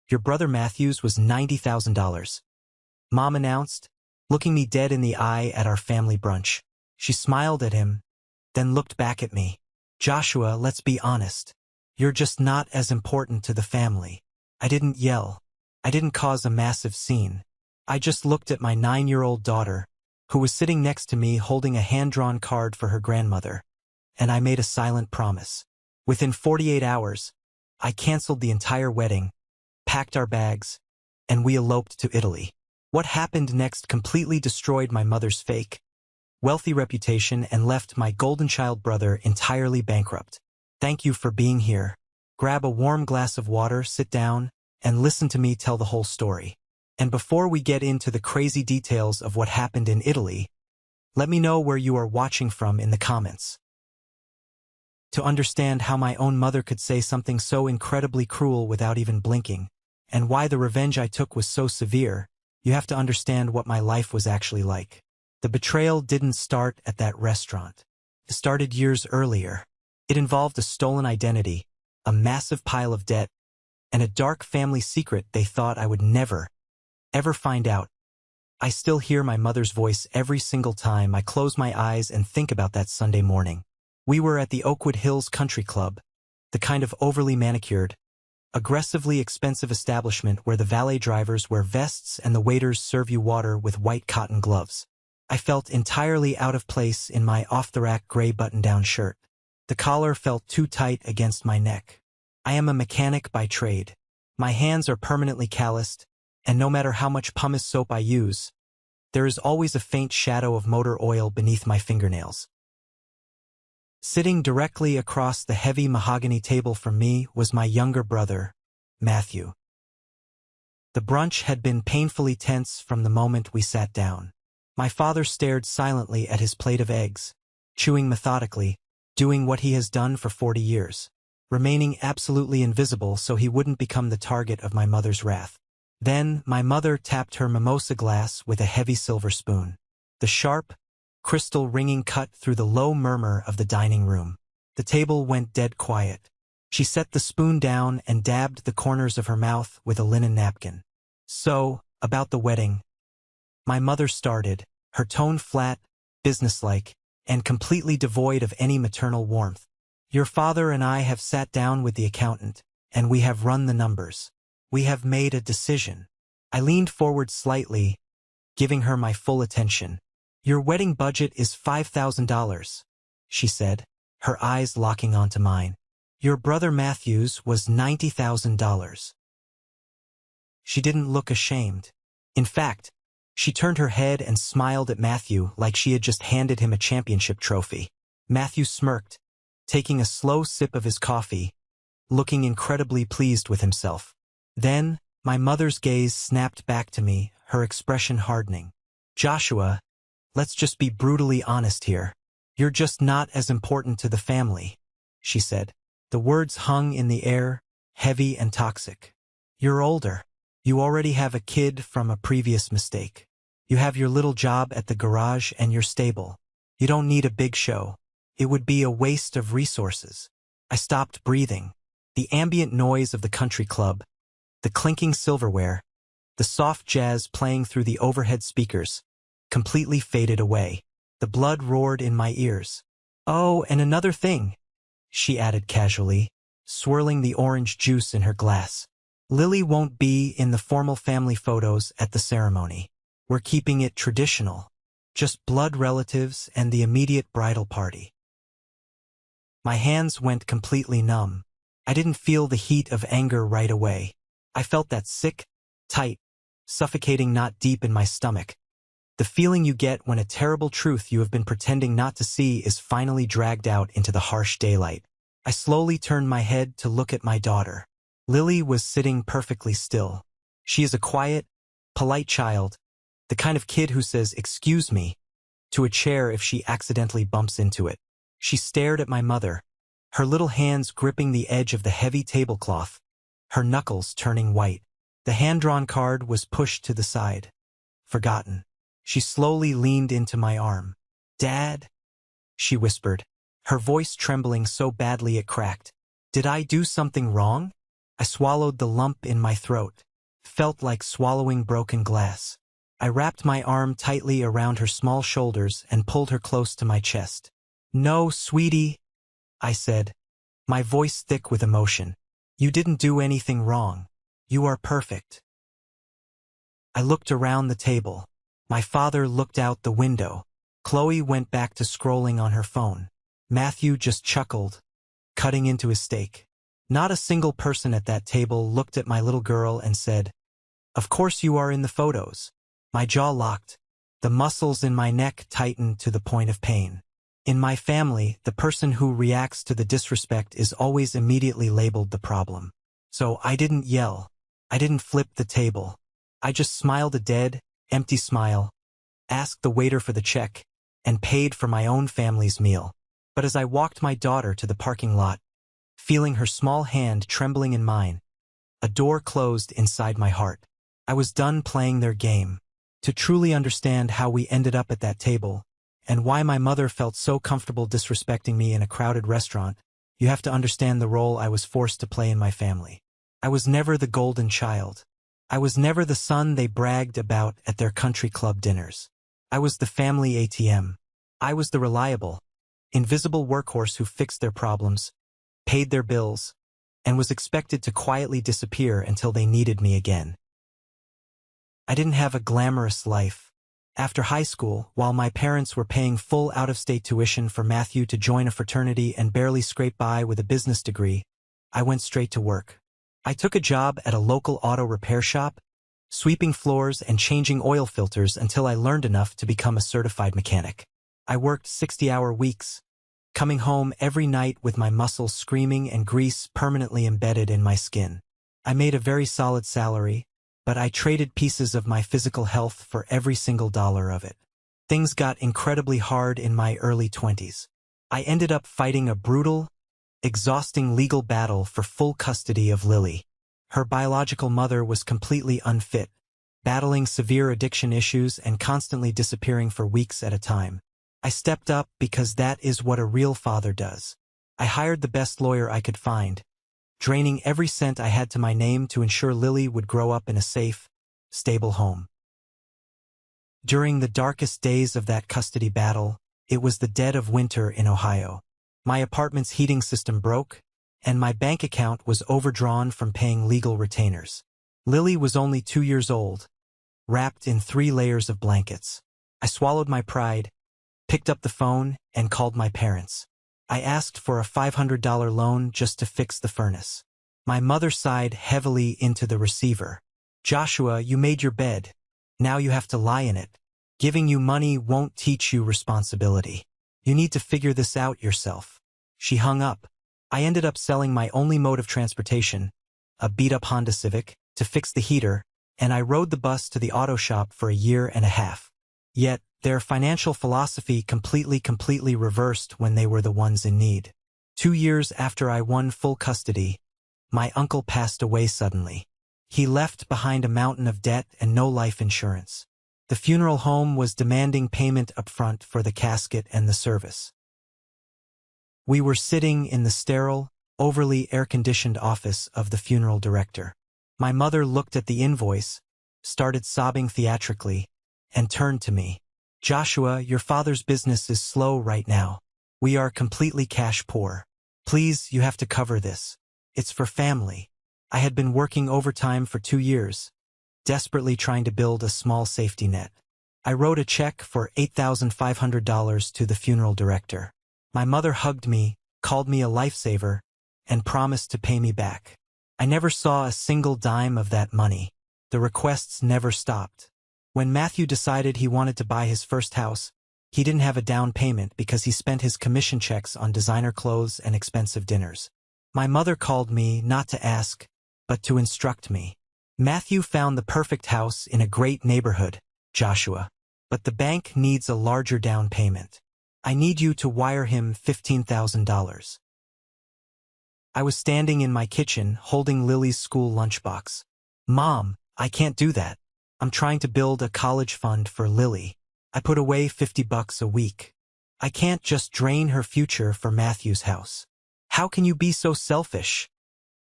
Your brother Matthew's was $90,000. Mom announced, looking me dead in the eye at our family brunch. She smiled at him, then looked back at me. Joshua, let's be honest. You're just not as important to the family. I didn't yell. I didn't cause a massive scene. I just looked at my 9-year-old daughter, who was sitting next to me holding a hand-drawn card for her grandmother, and I made a silent promise. Within 48 hours, I canceled the entire wedding, packed our bags, and we eloped to Italy. What happened next completely destroyed my mother's fake, wealthy reputation and left my golden child brother entirely bankrupt. Thank you for being here. Grab a warm glass of water, sit down, and listen to me tell the whole story. And before we get into the crazy details of what happened in Italy, let me know where you are watching from in the comments. To understand how my own mother could say something so incredibly cruel without even blinking, and why the revenge I took was so severe, you have to understand what my life was actually like. The betrayal didn't start at that restaurant. It started years earlier. It involved a stolen identity, a massive pile of debt, and a dark family secret they thought I would never, ever find out. I still hear my mother's voice every single time I close my eyes and think about that Sunday morning. We were at the Oakwood Hills Country Club, the kind of overly manicured, aggressively expensive establishment where the valet drivers wear vests and the waiters serve you water with white cotton gloves. I felt entirely out of place in my off-the-rack gray button-down shirt. The collar felt too tight against my neck. I am a mechanic by trade. My hands are permanently calloused, and no matter how much pumice soap I use, there is always a faint shadow of motor oil beneath my fingernails. Sitting directly across the heavy mahogany table from me was my younger brother, Matthew. The brunch had been painfully tense from the moment we sat down. My father stared silently at his plate of eggs, chewing methodically, doing what he has done for 40 years, remaining absolutely invisible so he wouldn't become the target of my mother's wrath. Then, my mother tapped her mimosa glass with a heavy silver spoon. The sharp, crystal ringing cut through the low murmur of the dining room. The table went dead quiet. She set the spoon down and dabbed the corners of her mouth with a linen napkin. So, about the wedding. My mother started, her tone flat, businesslike, and completely devoid of any maternal warmth. Your father and I have sat down with the accountant, and we have run the numbers. We have made a decision. I leaned forward slightly, giving her my full attention. Your wedding budget is $5,000, she said, her eyes locking onto mine. Your brother Matthew's was $90,000. She didn't look ashamed. In fact, she turned her head and smiled at Matthew like she had just handed him a championship trophy. Matthew smirked, taking a slow sip of his coffee, looking incredibly pleased with himself. Then, my mother's gaze snapped back to me, her expression hardening. Joshua, let's just be brutally honest here. You're just not as important to the family, she said. The words hung in the air, heavy and toxic. You're older. You already have a kid from a previous mistake. You have your little job at the garage and you're stable. You don't need a big show. It would be a waste of resources. I stopped breathing. The ambient noise of the country club, the clinking silverware, the soft jazz playing through the overhead speakers, completely faded away. The blood roared in my ears. Oh, and another thing, she added casually, swirling the orange juice in her glass. Lily won't be in the formal family photos at the ceremony. We're keeping it traditional. Just blood relatives and the immediate bridal party. My hands went completely numb. I didn't feel the heat of anger right away. I felt that sick, tight, suffocating knot deep in my stomach. The feeling you get when a terrible truth you have been pretending not to see is finally dragged out into the harsh daylight. I slowly turned my head to look at my daughter. Lily was sitting perfectly still. She is a quiet, polite child, the kind of kid who says, "Excuse me," to a chair if she accidentally bumps into it. She stared at my mother, her little hands gripping the edge of the heavy tablecloth, her knuckles turning white. The hand-drawn card was pushed to the side. Forgotten. She slowly leaned into my arm. "Dad?" she whispered, her voice trembling so badly it cracked. "Did I do something wrong?" I swallowed the lump in my throat. Felt like swallowing broken glass. I wrapped my arm tightly around her small shoulders and pulled her close to my chest. "No, sweetie," I said, my voice thick with emotion. "You didn't do anything wrong. You are perfect." I looked around the table. My father looked out the window. Chloe went back to scrolling on her phone. Matthew just chuckled, cutting into his steak. Not a single person at that table looked at my little girl and said, "Of course you are in the photos." My jaw locked. The muscles in my neck tightened to the point of pain. In my family, the person who reacts to the disrespect is always immediately labeled the problem. So I didn't yell. I didn't flip the table. I just smiled a dead, empty smile, asked the waiter for the check, and paid for my own family's meal. But as I walked my daughter to the parking lot, feeling her small hand trembling in mine, a door closed inside my heart. I was done playing their game. To truly understand how we ended up at that table, and why my mother felt so comfortable disrespecting me in a crowded restaurant, you have to understand the role I was forced to play in my family. I was never the golden child. I was never the son they bragged about at their country club dinners. I was the family ATM. I was the reliable, invisible workhorse who fixed their problems, paid their bills, and was expected to quietly disappear until they needed me again. I didn't have a glamorous life. After high school, while my parents were paying full out-of-state tuition for Matthew to join a fraternity and barely scrape by with a business degree, I went straight to work. I took a job at a local auto repair shop, sweeping floors and changing oil filters until I learned enough to become a certified mechanic. I worked 60-hour weeks, coming home every night with my muscles screaming and grease permanently embedded in my skin. I made a very solid salary, but I traded pieces of my physical health for every single dollar of it. Things got incredibly hard in my early 20s. I ended up fighting a brutal, exhausting legal battle for full custody of Lily. Her biological mother was completely unfit, battling severe addiction issues and constantly disappearing for weeks at a time. I stepped up because that is what a real father does. I hired the best lawyer I could find, draining every cent I had to my name to ensure Lily would grow up in a safe, stable home. During the darkest days of that custody battle, it was the dead of winter in Ohio. My apartment's heating system broke, and my bank account was overdrawn from paying legal retainers. Lily was only 2 years old, wrapped in 3 layers of blankets. I swallowed my pride, picked up the phone, and called my parents. I asked for a $500 loan just to fix the furnace. My mother sighed heavily into the receiver. "Joshua, you made your bed. Now you have to lie in it. Giving you money won't teach you responsibility. You need to figure this out yourself." She hung up. I ended up selling my only mode of transportation, a beat-up Honda Civic, to fix the heater, and I rode the bus to the auto shop for a year and a half. Yet, their financial philosophy completely reversed when they were the ones in need. 2 years after I won full custody, my uncle passed away suddenly. He left behind a mountain of debt and no life insurance. The funeral home was demanding payment upfront for the casket and the service. We were sitting in the sterile, overly air-conditioned office of the funeral director. My mother looked at the invoice, started sobbing theatrically, and turned to me. "Joshua, your father's business is slow right now. We are completely cash poor. Please, you have to cover this. It's for family." I had been working overtime for 2 years, desperately trying to build a small safety net. I wrote a check for $8,500 to the funeral director. My mother hugged me, called me a lifesaver, and promised to pay me back. I never saw a single dime of that money. The requests never stopped. When Matthew decided he wanted to buy his first house, he didn't have a down payment because he spent his commission checks on designer clothes and expensive dinners. My mother called me not to ask, but to instruct me. "Matthew found the perfect house in a great neighborhood, Joshua. But the bank needs a larger down payment. I need you to wire him $15,000. I was standing in my kitchen holding Lily's school lunchbox. "Mom, I can't do that. I'm trying to build a college fund for Lily. I put away $50 a week. I can't just drain her future for Matthew's house." "How can you be so selfish?"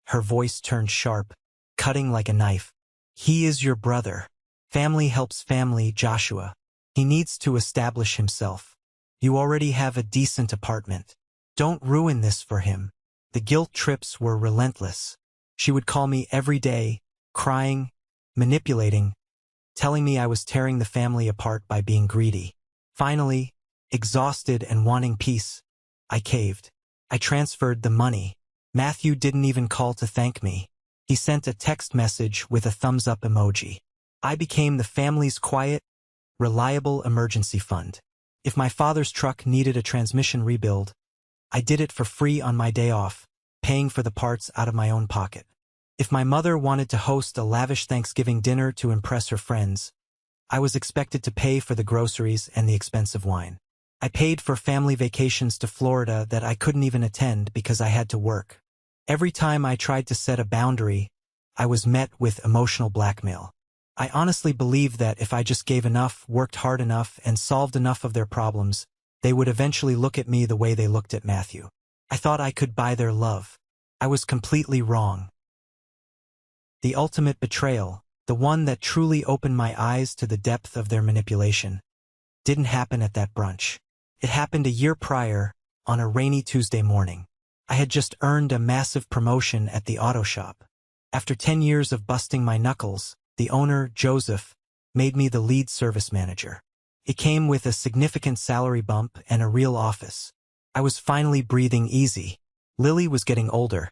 Her voice turned sharp, cutting like a knife. He is your brother. Family helps family, Joshua. He needs to establish himself. You already have a decent apartment. Don't ruin this for him. The guilt trips were relentless. She would call me every day, crying, manipulating, telling me I was tearing the family apart by being greedy. Finally, exhausted and wanting peace, I caved. I transferred the money. Matthew didn't even call to thank me. He sent a text message with a thumbs-up emoji. I became the family's quiet, reliable emergency fund. If my father's truck needed a transmission rebuild, I did it for free on my day off, paying for the parts out of my own pocket. If my mother wanted to host a lavish Thanksgiving dinner to impress her friends, I was expected to pay for the groceries and the expensive wine. I paid for family vacations to Florida that I couldn't even attend because I had to work. Every time I tried to set a boundary, I was met with emotional blackmail. I honestly believed that if I just gave enough, worked hard enough, and solved enough of their problems, they would eventually look at me the way they looked at Matthew. I thought I could buy their love. I was completely wrong. The ultimate betrayal, the one that truly opened my eyes to the depth of their manipulation, didn't happen at that brunch. It happened a year prior, on a rainy Tuesday morning. I had just earned a massive promotion at the auto shop. After 10 years of busting my knuckles, the owner, Joseph, made me the lead service manager. It came with a significant salary bump and a real office. I was finally breathing easy. Lily was getting older,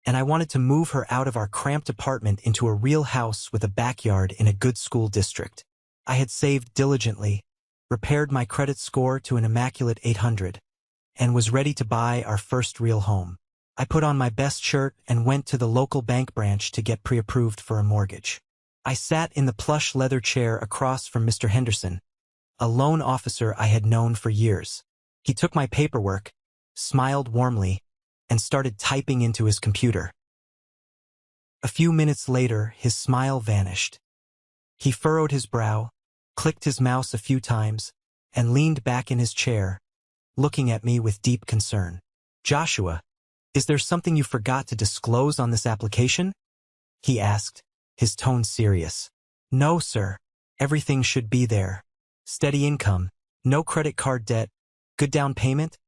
and I wanted to move her out of our cramped apartment into a real house with a backyard in a good school district. I had saved diligently, repaired my credit score to an immaculate 800, and was ready to buy our first real home. I put on my best shirt and went to the local bank branch to get pre-approved for a mortgage. I sat in the plush leather chair across from Mr. Henderson, a loan officer I had known for years. He took my paperwork, smiled warmly, and started typing into his computer. A few minutes later, his smile vanished. He furrowed his brow, clicked his mouse a few times, and leaned back in his chair, looking at me with deep concern. "Joshua, is there something you forgot to disclose on this application?" he asked, his tone serious. "No, sir. Everything should be there. Steady income, no credit card debt, good down payment,"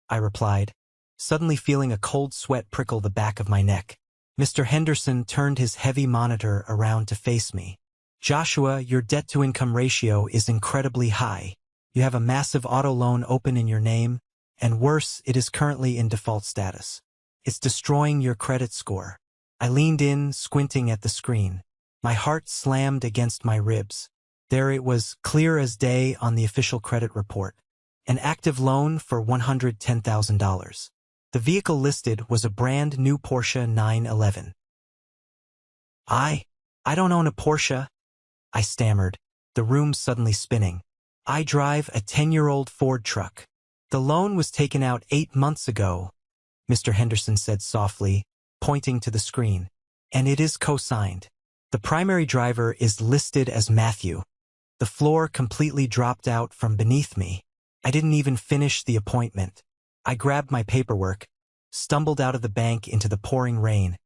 I replied, suddenly feeling a cold sweat prickle the back of my neck. Mr. Henderson turned his heavy monitor around to face me. "Joshua, your debt-to-income ratio is incredibly high. You have a massive auto loan open in your name, and worse, it is currently in default status. It's destroying your credit score." I leaned in, squinting at the screen. My heart slammed against my ribs. There it was, clear as day on the official credit report. An active loan for $110,000. The vehicle listed was a brand new Porsche 911. I don't own a Porsche," I stammered, the room suddenly spinning. "I drive a 10-year-old Ford truck. The loan was taken out 8 months ago," Mr. Henderson said softly, pointing to the screen. "And it is co-signed. The primary driver is listed as Matthew." The floor completely dropped out from beneath me. I didn't even finish the appointment. I grabbed my paperwork, stumbled out of the bank into the pouring rain,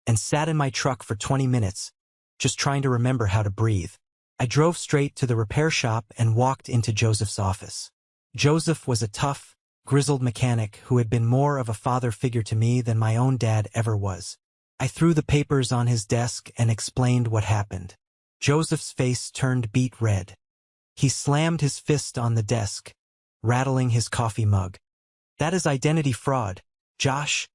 and sat in my truck for 20 minutes, just trying to remember how to breathe. I drove straight to the repair shop and walked into Joseph's office. Joseph was a tough, grizzled mechanic who had been more of a father figure to me than my own dad ever was. I threw the papers on his desk and explained what happened. Joseph's face turned beet red. He slammed his fist on the desk, rattling his coffee mug. "That is identity fraud, Josh,"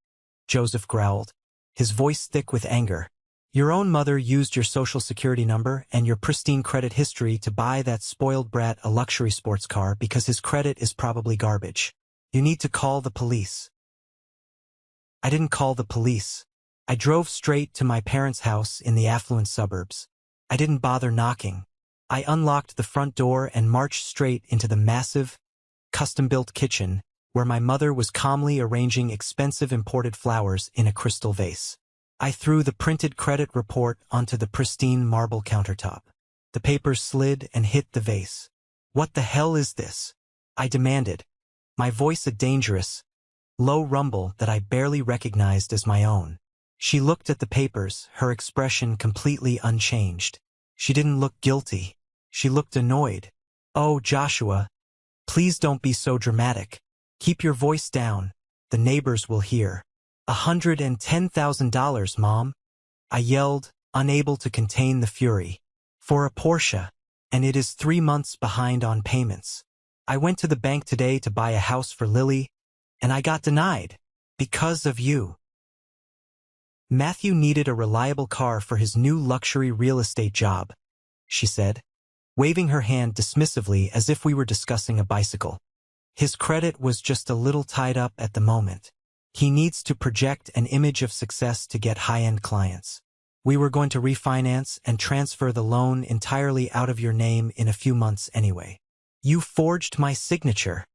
Joseph growled, his voice thick with anger. "Your own mother used your social security number and your pristine credit history to buy that spoiled brat a luxury sports car because his credit is probably garbage. You need to call the police." I didn't call the police. I drove straight to my parents' house in the affluent suburbs. I didn't bother knocking. I unlocked the front door and marched straight into the massive, custom-built kitchen where my mother was calmly arranging expensive imported flowers in a crystal vase. I threw the printed credit report onto the pristine marble countertop. The papers slid and hit the vase. "What the hell is this?" I demanded, my voice a dangerous, low rumble that I barely recognized as my own. She looked at the papers, her expression completely unchanged. She didn't look guilty. She looked annoyed. "Oh, Joshua, please don't be so dramatic. Keep your voice down. The neighbors will hear." $110,000, Mom," I yelled, unable to contain the fury. "For a Porsche. And it is 3 months behind on payments. I went to the bank today to buy a house for Lily, and I got denied. Because of you." "Matthew needed a reliable car for his new luxury real estate job," she said, waving her hand dismissively as if we were discussing a bicycle. "His credit was just a little tied up at the moment. He needs to project an image of success to get high-end clients. We were going to refinance and transfer the loan entirely out of your name in a few months anyway." "You forged my signature,"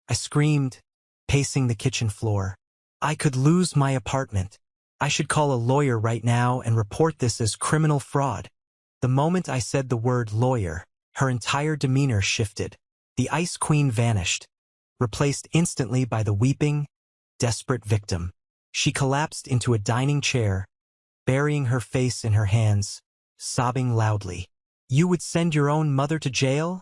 I screamed, pacing the kitchen floor. "I could lose my apartment. I should call a lawyer right now and report this as criminal fraud." The moment I said the word lawyer, her entire demeanor shifted. The Ice Queen vanished, replaced instantly by the weeping, desperate victim. She collapsed into a dining chair, burying her face in her hands, sobbing loudly. "You would send your own mother to jail?"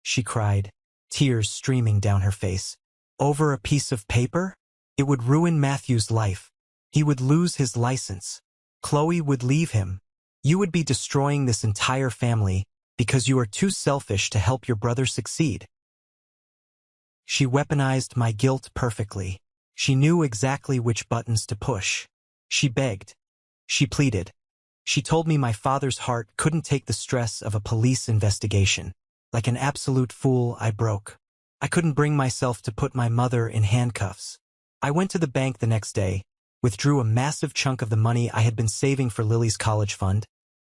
she cried, tears streaming down her face. "Over a piece of paper? It would ruin Matthew's life. He would lose his license. Chloe would leave him. You would be destroying this entire family because you are too selfish to help your brother succeed." She weaponized my guilt perfectly. She knew exactly which buttons to push. She begged. She pleaded. She told me my father's heart couldn't take the stress of a police investigation. Like an absolute fool, I broke. I couldn't bring myself to put my mother in handcuffs. I went to the bank the next day, withdrew a massive chunk of the money I had been saving for Lily's college fund,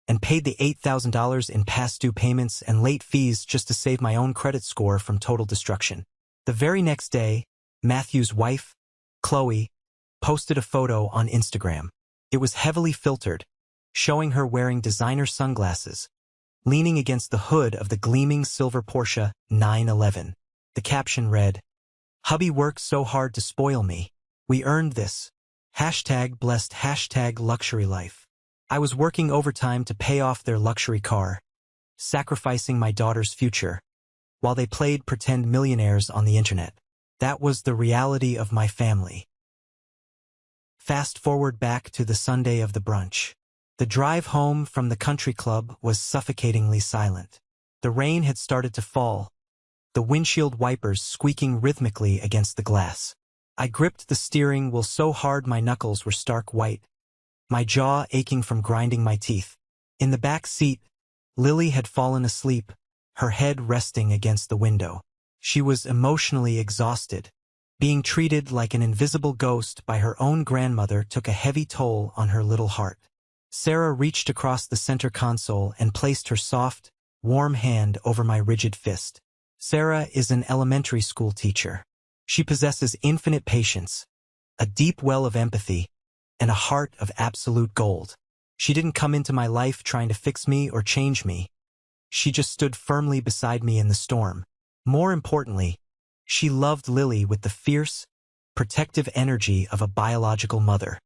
and paid the $8,000 in past due payments and late fees just to save my own credit score from total destruction. The very next day, Matthew's wife, Chloe, posted a photo on Instagram. It was heavily filtered, showing her wearing designer sunglasses, leaning against the hood of the gleaming silver Porsche 911. The caption read, "Hubby worked so hard to spoil me. We earned this. #blessed #luxury life. I was working overtime to pay off their luxury car, sacrificing my daughter's future, while they played pretend millionaires on the internet. That was the reality of my family." Fast forward back to the Sunday of the brunch. The drive home from the country club was suffocatingly silent. The rain had started to fall, the windshield wipers squeaking rhythmically against the glass. I gripped the steering wheel so hard my knuckles were stark white, my jaw aching from grinding my teeth. In the back seat, Lily had fallen asleep, her head resting against the window. She was emotionally exhausted. Being treated like an invisible ghost by her own grandmother took a heavy toll on her little heart. Sarah reached across the center console and placed her soft, warm hand over my rigid fist. Sarah is an elementary school teacher. She possesses infinite patience, a deep well of empathy, and a heart of absolute gold. She didn't come into my life trying to fix me or change me. She just stood firmly beside me in the storm. More importantly, she loved Lily with the fierce, protective energy of a biological mother.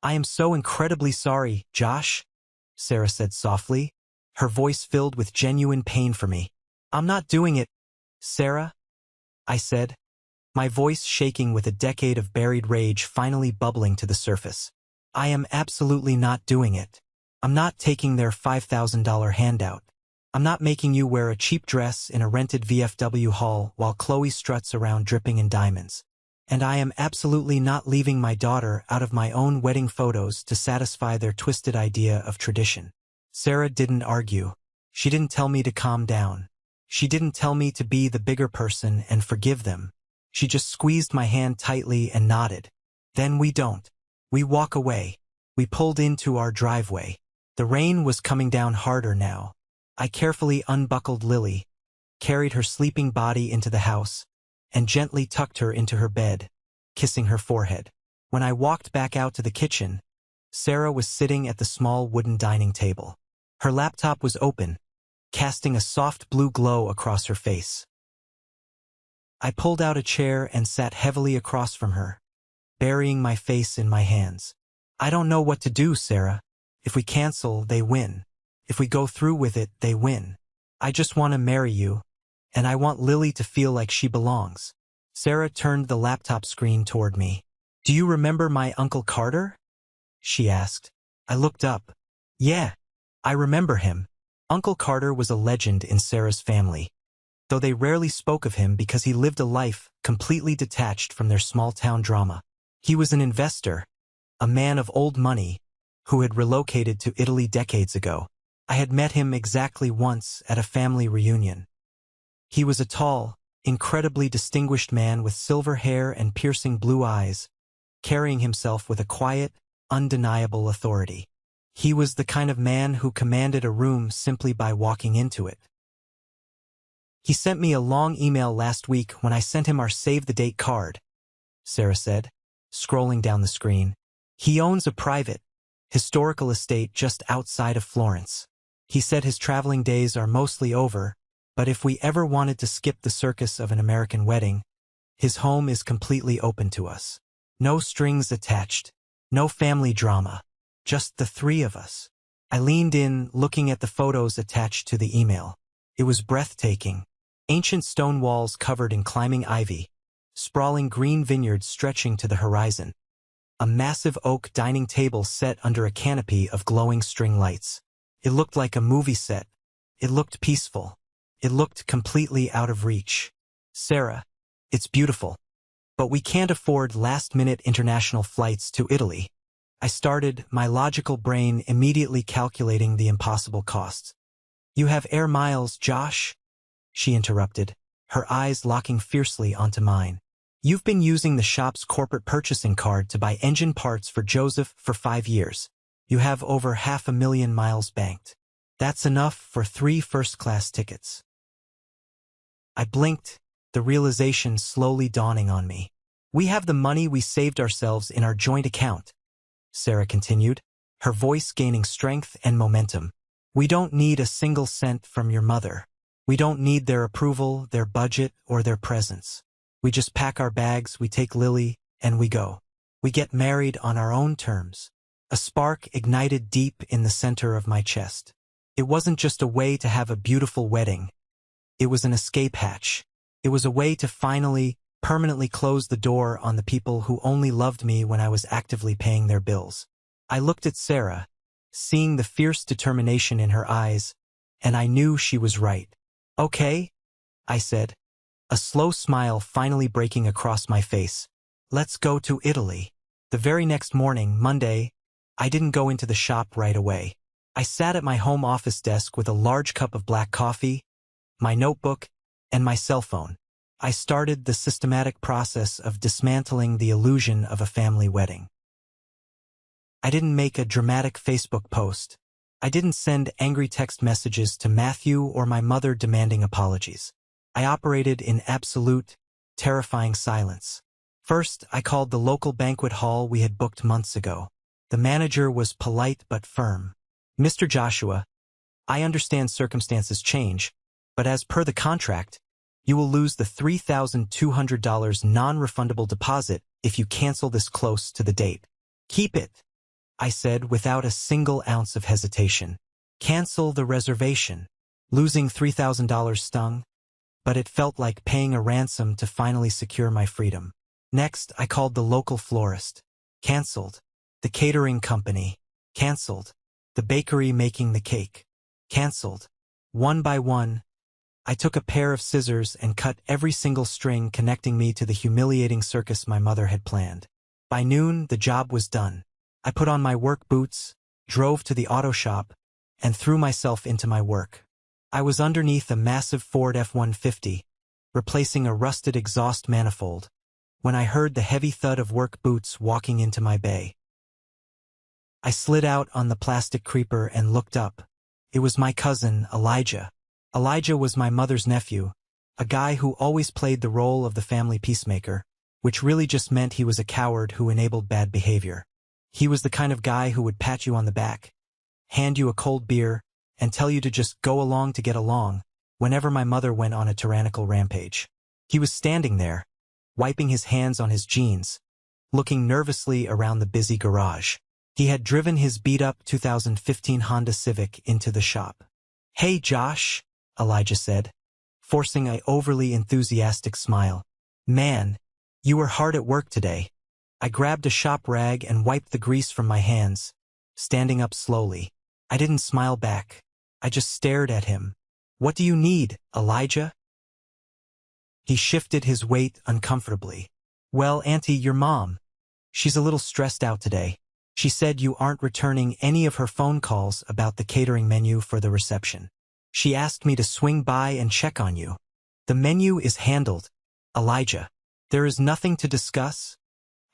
"I am so incredibly sorry, Josh," Sarah said softly, her voice filled with genuine pain for me. "I'm not doing it, Sarah," I said, my voice shaking with a decade of buried rage finally bubbling to the surface. "I am absolutely not doing it. I'm not taking their $5,000 handout. I'm not making you wear a cheap dress in a rented VFW hall while Chloe struts around dripping in diamonds. And I am absolutely not leaving my daughter out of my own wedding photos to satisfy their twisted idea of tradition." Sarah didn't argue. She didn't tell me to calm down. She didn't tell me to be the bigger person and forgive them. She just squeezed my hand tightly and nodded. "Then we don't. We walk away." We pulled into our driveway. The rain was coming down harder now. I carefully unbuckled Lily, carried her sleeping body into the house, and gently tucked her into her bed, kissing her forehead. When I walked back out to the kitchen, Sarah was sitting at the small wooden dining table. Her laptop was open, casting a soft blue glow across her face. I pulled out a chair and sat heavily across from her, burying my face in my hands. I don't know what to do, Sarah. If we cancel, they win. If we go through with it, they win. I just want to marry you, and I want Lily to feel like she belongs. Sarah turned the laptop screen toward me. Do you remember my Uncle Carter? She asked. I looked up. Yeah, I remember him. Uncle Carter was a legend in Sarah's family, though they rarely spoke of him because he lived a life completely detached from their small-town drama. He was an investor, a man of old money, who had relocated to Italy decades ago. I had met him exactly once at a family reunion. He was a tall, incredibly distinguished man with silver hair and piercing blue eyes, carrying himself with a quiet, undeniable authority. He was the kind of man who commanded a room simply by walking into it. He sent me a long email last week when I sent him our save-the-date card, Sarah said, scrolling down the screen. He owns a private, historical estate just outside of Florence. He said his traveling days are mostly over, but if we ever wanted to skip the circus of an American wedding, his home is completely open to us. No strings attached, no family drama, just the three of us. I leaned in, looking at the photos attached to the email. It was breathtaking. Ancient stone walls covered in climbing ivy, sprawling green vineyards stretching to the horizon. A massive oak dining table set under a canopy of glowing string lights. It looked like a movie set. It looked peaceful. It looked completely out of reach. Sarah, it's beautiful, but we can't afford last-minute international flights to Italy. I started, my logical brain immediately calculating the impossible costs. You have air miles, Josh? She interrupted, her eyes locking fiercely onto mine. You've been using the shop's corporate purchasing card to buy engine parts for Joseph for 5 years. You have over 500,000 miles banked. That's enough for 3 first-class tickets. I blinked, the realization slowly dawning on me. We have the money we saved ourselves in our joint account, Sarah continued, her voice gaining strength and momentum. We don't need a single cent from your mother. We don't need their approval, their budget, or their presence. We just pack our bags, we take Lily, and we go. We get married on our own terms. A spark ignited deep in the center of my chest. It wasn't just a way to have a beautiful wedding. It was an escape hatch. It was a way to finally, permanently close the door on the people who only loved me when I was actively paying their bills. I looked at Sarah, seeing the fierce determination in her eyes, and I knew she was right. Okay, I said, a slow smile finally breaking across my face. Let's go to Italy. The very next morning, Monday, I didn't go into the shop right away. I sat at my home office desk with a large cup of black coffee, my notebook, and my cell phone. I started the systematic process of dismantling the illusion of a family wedding. I didn't make a dramatic Facebook post. I didn't send angry text messages to Matthew or my mother demanding apologies. I operated in absolute, terrifying silence. First, I called the local banquet hall we had booked months ago. The manager was polite but firm. Mr. Joshua, I understand circumstances change, but as per the contract, you will lose the $3,200 non-refundable deposit if you cancel this close to the date. Keep it, I said without a single ounce of hesitation. Cancel the reservation. Losing $3,000 stung, but it felt like paying a ransom to finally secure my freedom. Next, I called the local florist. Cancelled. The catering company. Cancelled. The bakery making the cake. Cancelled. One by one, I took a pair of scissors and cut every single string connecting me to the humiliating circus my mother had planned. By noon, the job was done. I put on my work boots, drove to the auto shop, and threw myself into my work. I was underneath a massive Ford F-150, replacing a rusted exhaust manifold, when I heard the heavy thud of work boots walking into my bay. I slid out on the plastic creeper and looked up. It was my cousin, Elijah. Elijah was my mother's nephew, a guy who always played the role of the family peacemaker, which really just meant he was a coward who enabled bad behavior. He was the kind of guy who would pat you on the back, hand you a cold beer, and tell you to just go along to get along whenever my mother went on a tyrannical rampage. He was standing there, wiping his hands on his jeans, looking nervously around the busy garage. He had driven his beat-up 2015 Honda Civic into the shop. "Hey, Josh," Elijah said, forcing an overly enthusiastic smile. "Man, you were hard at work today." I grabbed a shop rag and wiped the grease from my hands, standing up slowly. I didn't smile back. I just stared at him. "What do you need, Elijah?" He shifted his weight uncomfortably. "Well, Auntie, your mom. She's a little stressed out today. She said you aren't returning any of her phone calls about the catering menu for the reception. She asked me to swing by and check on you." "The menu is handled, Elijah. There is nothing to discuss,"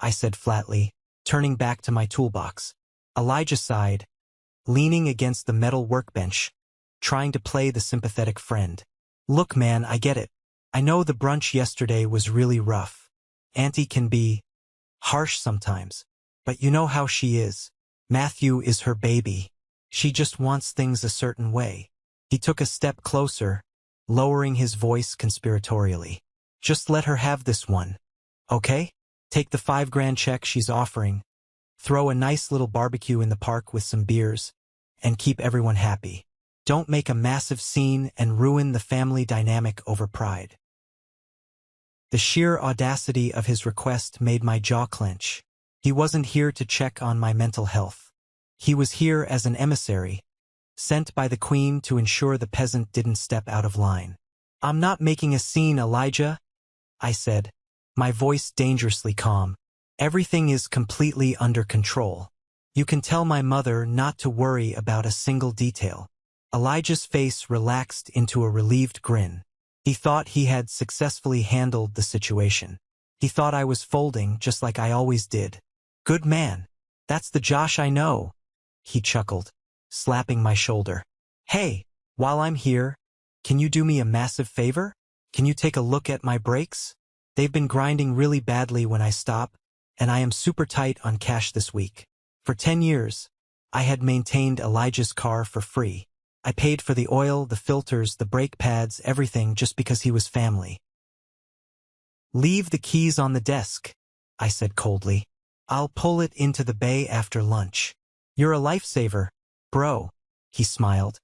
I said flatly, turning back to my toolbox. Elijah sighed, leaning against the metal workbench, trying to play the sympathetic friend. "Look, man, I get it. I know the brunch yesterday was really rough. Auntie can be harsh sometimes, but you know how she is. Matthew is her baby. She just wants things a certain way." He took a step closer, lowering his voice conspiratorially. "Just let her have this one, okay? Take the $5,000 check she's offering, throw a nice little barbecue in the park with some beers, and keep everyone happy. Don't make a massive scene and ruin the family dynamic over pride." The sheer audacity of his request made my jaw clench. He wasn't here to check on my mental health. He was here as an emissary, sent by the queen to ensure the peasant didn't step out of line. "I'm not making a scene, Elijah," I said, my voice dangerously calm. "Everything is completely under control. You can tell my mother not to worry about a single detail." Elijah's face relaxed into a relieved grin. He thought he had successfully handled the situation. He thought I was folding just like I always did. "Good man. That's the Josh I know," he chuckled, slapping my shoulder. "Hey, while I'm here, can you do me a massive favor? Can you take a look at my brakes? They've been grinding really badly when I stop, and I am super tight on cash this week." For 10 years, I had maintained Elijah's car for free. I paid for the oil, the filters, the brake pads, everything just because he was family. "Leave the keys on the desk," I said coldly. "I'll pull it into the bay after lunch." "You're a lifesaver, bro," he smiled,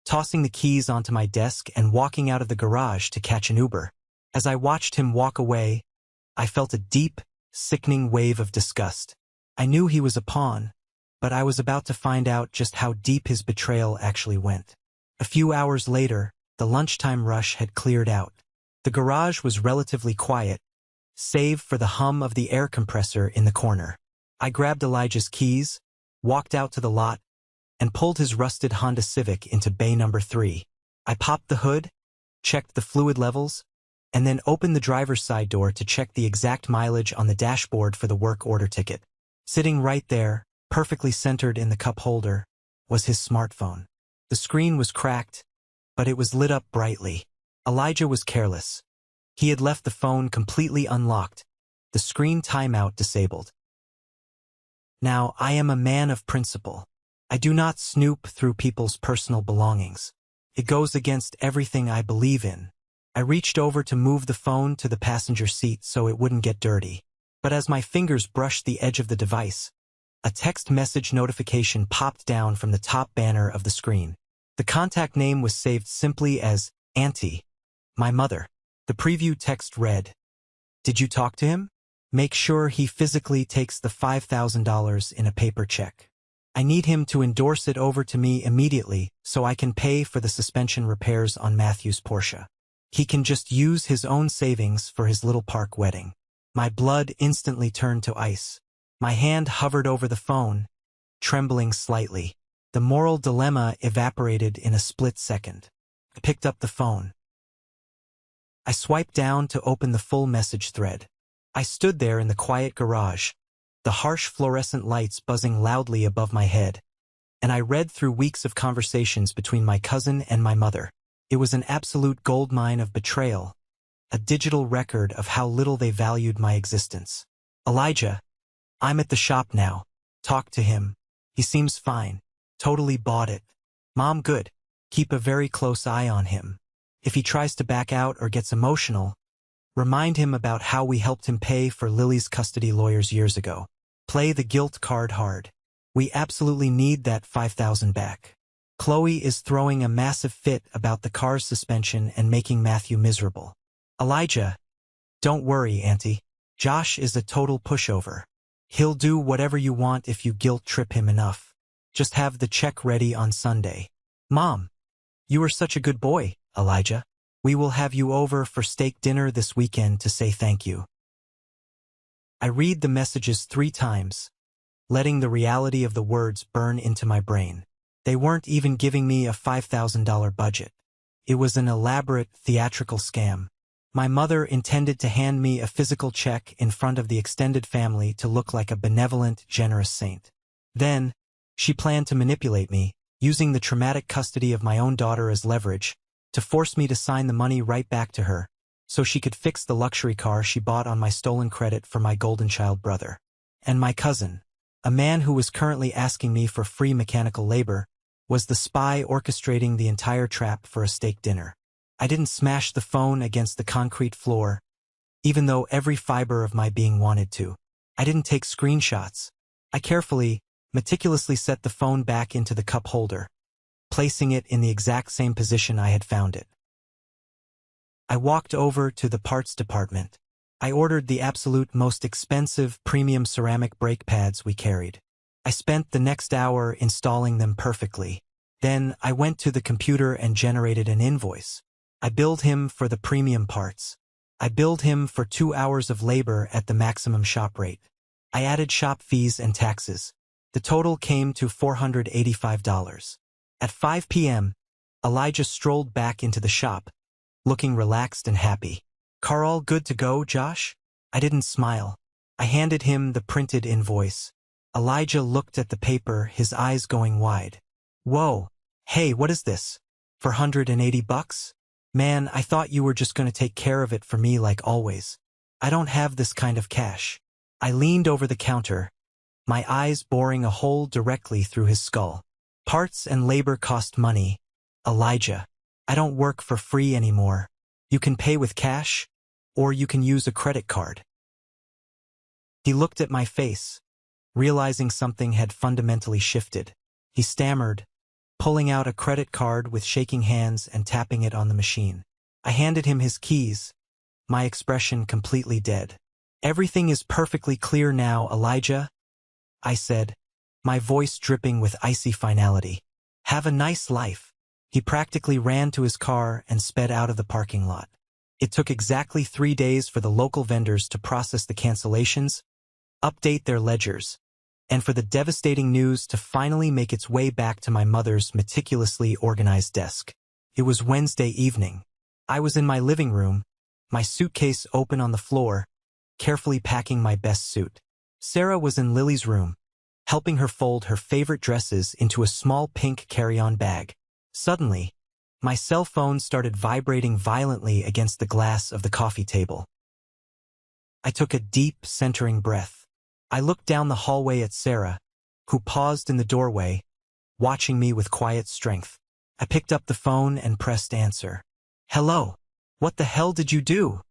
tossing the keys onto my desk and walking out of the garage to catch an Uber. As I watched him walk away, I felt a deep, sickening wave of disgust. I knew he was a pawn, but I was about to find out just how deep his betrayal actually went. A few hours later, the lunchtime rush had cleared out. The garage was relatively quiet, save for the hum of the air compressor in the corner. I grabbed Elijah's keys, walked out to the lot, and pulled his rusted Honda Civic into bay number 3. I popped the hood, checked the fluid levels, and then opened the driver's side door to check the exact mileage on the dashboard for the work order ticket. Sitting right there, perfectly centered in the cup holder, was his smartphone. The screen was cracked, but it was lit up brightly. Elijah was careless. He had left the phone completely unlocked, the screen timeout disabled. Now, I am a man of principle. I do not snoop through people's personal belongings. It goes against everything I believe in. I reached over to move the phone to the passenger seat so it wouldn't get dirty. But as my fingers brushed the edge of the device, a text message notification popped down from the top banner of the screen. The contact name was saved simply as Auntie, my mother. The preview text read, "Did you talk to him? Make sure he physically takes the $5,000 in a paper check. I need him to endorse it over to me immediately so I can pay for the suspension repairs on Matthew's Porsche. He can just use his own savings for his little park wedding." My blood instantly turned to ice. My hand hovered over the phone, trembling slightly. The moral dilemma evaporated in a split second. I picked up the phone. I swiped down to open the full message thread. I stood there in the quiet garage, the harsh fluorescent lights buzzing loudly above my head, and I read through weeks of conversations between my cousin and my mother. It was an absolute goldmine of betrayal, a digital record of how little they valued my existence. "Elijah, I'm at the shop now. Talk to him. He seems fine. Totally bought it. Mom, good. Keep a very close eye on him. If he tries to back out or gets emotional, remind him about how we helped him pay for Lily's custody lawyers years ago. Play the guilt card hard. We absolutely need that 5,000 back. Chloe is throwing a massive fit about the car's suspension and making Matthew miserable. Elijah, don't worry, Auntie. Josh is a total pushover. He'll do whatever you want if you guilt trip him enough. Just have the check ready on Sunday. Mom, you are such a good boy, Elijah. We will have you over for steak dinner this weekend to say thank you. I read the messages 3 times, letting the reality of the words burn into my brain. They weren't even giving me a $5,000 budget. It was an elaborate theatrical scam. My mother intended to hand me a physical check in front of the extended family to look like a benevolent, generous saint. Then, she planned to manipulate me, using the traumatic custody of my own daughter as leverage, to force me to sign the money right back to her, so she could fix the luxury car she bought on my stolen credit for my golden child brother. And my cousin, a man who was currently asking me for free mechanical labor, was the spy orchestrating the entire trap for a steak dinner. I didn't smash the phone against the concrete floor, even though every fiber of my being wanted to. I didn't take screenshots. I carefully, meticulously set the phone back into the cup holder, placing it in the exact same position I had found it. I walked over to the parts department. I ordered the absolute most expensive premium ceramic brake pads we carried. I spent the next hour installing them perfectly. Then I went to the computer and generated an invoice. I billed him for the premium parts. I billed him for 2 hours of labor at the maximum shop rate. I added shop fees and taxes. The total came to $485. At 5 p.m., Elijah strolled back into the shop, looking relaxed and happy. "Car all good to go, Josh?" I didn't smile. I handed him the printed invoice. Elijah looked at the paper, his eyes going wide. "Whoa, hey, what is this? $480? Man, I thought you were just going to take care of it for me like always. I don't have this kind of cash." I leaned over the counter, my eyes boring a hole directly through his skull. "Parts and labor cost money, Elijah. I don't work for free anymore. You can pay with cash, or you can use a credit card." He looked at my face, realizing something had fundamentally shifted. He stammered, pulling out a credit card with shaking hands and tapping it on the machine. I handed him his keys, my expression completely dead. "Everything is perfectly clear now, Elijah," I said, my voice dripping with icy finality. "Have a nice life." He practically ran to his car and sped out of the parking lot. It took exactly 3 days for the local vendors to process the cancellations, update their ledgers, and for the devastating news to finally make its way back to my mother's meticulously organized desk. It was Wednesday evening. I was in my living room, my suitcase open on the floor, carefully packing my best suit. Sarah was in Lily's room, helping her fold her favorite dresses into a small pink carry-on bag. Suddenly, my cell phone started vibrating violently against the glass of the coffee table. I took a deep, centering breath. I looked down the hallway at Sarah, who paused in the doorway, watching me with quiet strength. I picked up the phone and pressed answer. "Hello. What the hell did you do?"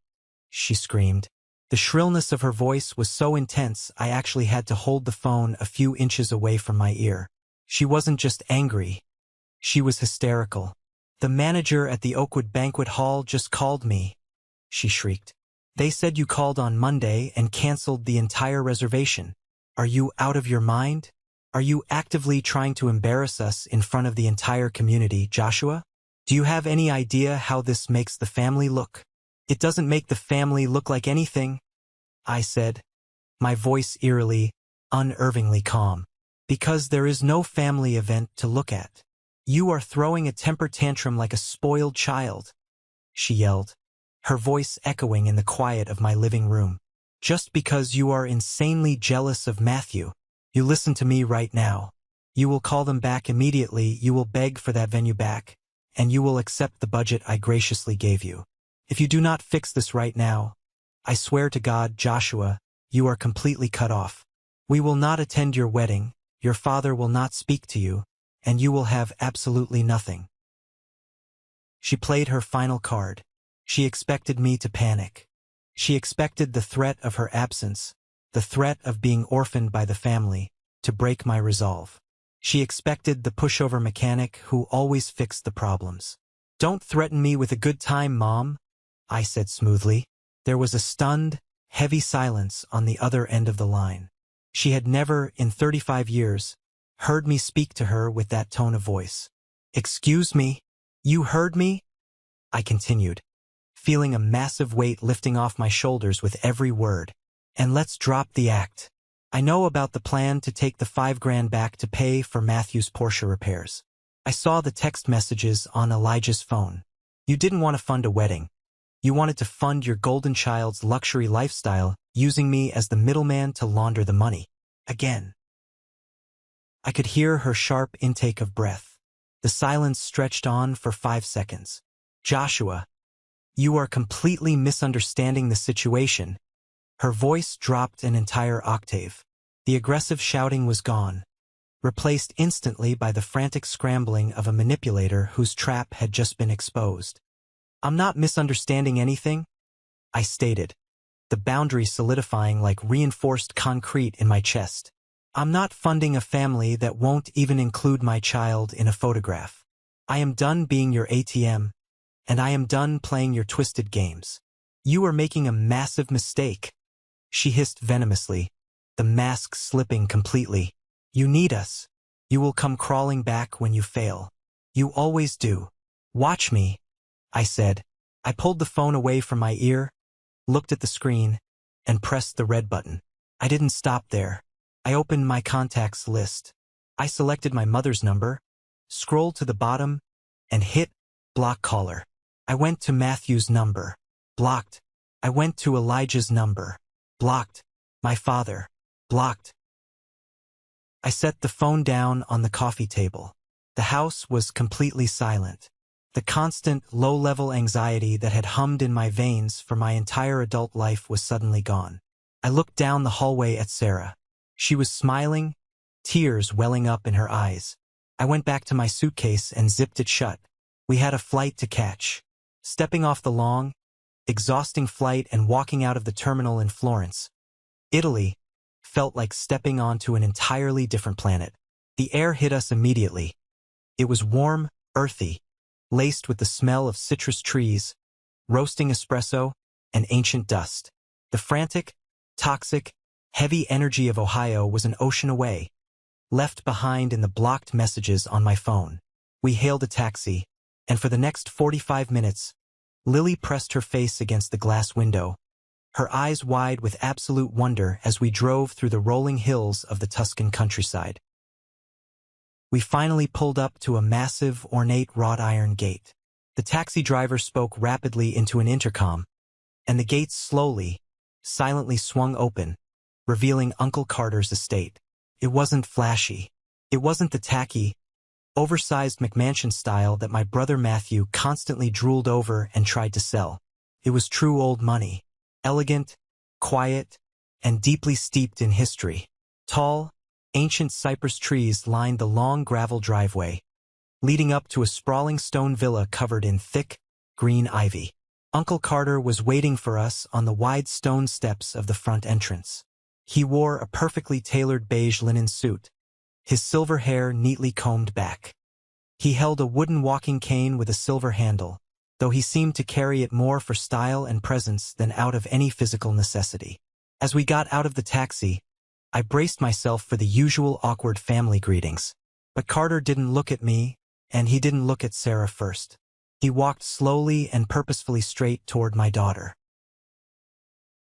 she screamed. The shrillness of her voice was so intense I actually had to hold the phone a few inches away from my ear. She wasn't just angry. She was hysterical. "The manager at the Oakwood Banquet Hall just called me," she shrieked. "They said you called on Monday and canceled the entire reservation. Are you out of your mind? Are you actively trying to embarrass us in front of the entire community, Joshua? Do you have any idea how this makes the family look?" "It doesn't make the family look like anything," I said, my voice eerily, unnervingly calm. "Because there is no family event to look at. You are throwing a temper tantrum like a spoiled child," she yelled, her voice echoing in the quiet of my living room. "Just because you are insanely jealous of Matthew. You listen to me right now. You will call them back immediately, you will beg for that venue back, and you will accept the budget I graciously gave you. If you do not fix this right now, I swear to God, Joshua, you are completely cut off. We will not attend your wedding, your father will not speak to you, and you will have absolutely nothing." She played her final card. She expected me to panic. She expected the threat of her absence, the threat of being orphaned by the family, to break my resolve. She expected the pushover mechanic who always fixed the problems. "Don't threaten me with a good time, Mom," I said smoothly. There was a stunned, heavy silence on the other end of the line. She had never, in 35 years, heard me speak to her with that tone of voice. "Excuse me? You heard me?" I continued, feeling a massive weight lifting off my shoulders with every word. "And let's drop the act. I know about the plan to take the $5,000 back to pay for Matthew's Porsche repairs. I saw the text messages on Elijah's phone. You didn't want to fund a wedding. You wanted to fund your golden child's luxury lifestyle, using me as the middleman to launder the money. Again." I could hear her sharp intake of breath. The silence stretched on for 5 seconds. "Joshua, you are completely misunderstanding the situation." Her voice dropped an entire octave. The aggressive shouting was gone, replaced instantly by the frantic scrambling of a manipulator whose trap had just been exposed. "I'm not misunderstanding anything," I stated, the boundary solidifying like reinforced concrete in my chest. "I'm not funding a family that won't even include my child in a photograph. I am done being your ATM, and I am done playing your twisted games. You are making a massive mistake," she hissed venomously, the mask slipping completely. "You need us. You will come crawling back when you fail. You always do. Watch me," I said. I pulled the phone away from my ear, looked at the screen, and pressed the red button. I didn't stop there. I opened my contacts list. I selected my mother's number, scrolled to the bottom, and hit block caller. I went to Matthew's number. Blocked. I went to Elijah's number. Blocked. My father. Blocked. I set the phone down on the coffee table. The house was completely silent. The constant, low-level anxiety that had hummed in my veins for my entire adult life was suddenly gone. I looked down the hallway at Sarah. She was smiling, tears welling up in her eyes. I went back to my suitcase and zipped it shut. We had a flight to catch. Stepping off the long, exhausting flight and walking out of the terminal in Florence, Italy, felt like stepping onto an entirely different planet. The air hit us immediately. It was warm, earthy, laced with the smell of citrus trees, roasting espresso, and ancient dust. The frantic, toxic, heavy energy of Ohio was an ocean away, left behind in the blocked messages on my phone. We hailed a taxi, and for the next 45 minutes, Lily pressed her face against the glass window, her eyes wide with absolute wonder as we drove through the rolling hills of the Tuscan countryside. We finally pulled up to a massive, ornate wrought iron gate. The taxi driver spoke rapidly into an intercom, and the gates slowly, silently swung open, revealing Uncle Carter's estate. It wasn't flashy. It wasn't the tacky, oversized McMansion style that my brother Matthew constantly drooled over and tried to sell. It was true old money, elegant, quiet, and deeply steeped in history. Tall, ancient cypress trees lined the long gravel driveway, leading up to a sprawling stone villa covered in thick, green ivy. Uncle Carter was waiting for us on the wide stone steps of the front entrance. He wore a perfectly tailored beige linen suit, his silver hair neatly combed back. He held a wooden walking cane with a silver handle, though he seemed to carry it more for style and presence than out of any physical necessity. As we got out of the taxi, I braced myself for the usual awkward family greetings. But Carter didn't look at me, and he didn't look at Sarah first. He walked slowly and purposefully straight toward my daughter.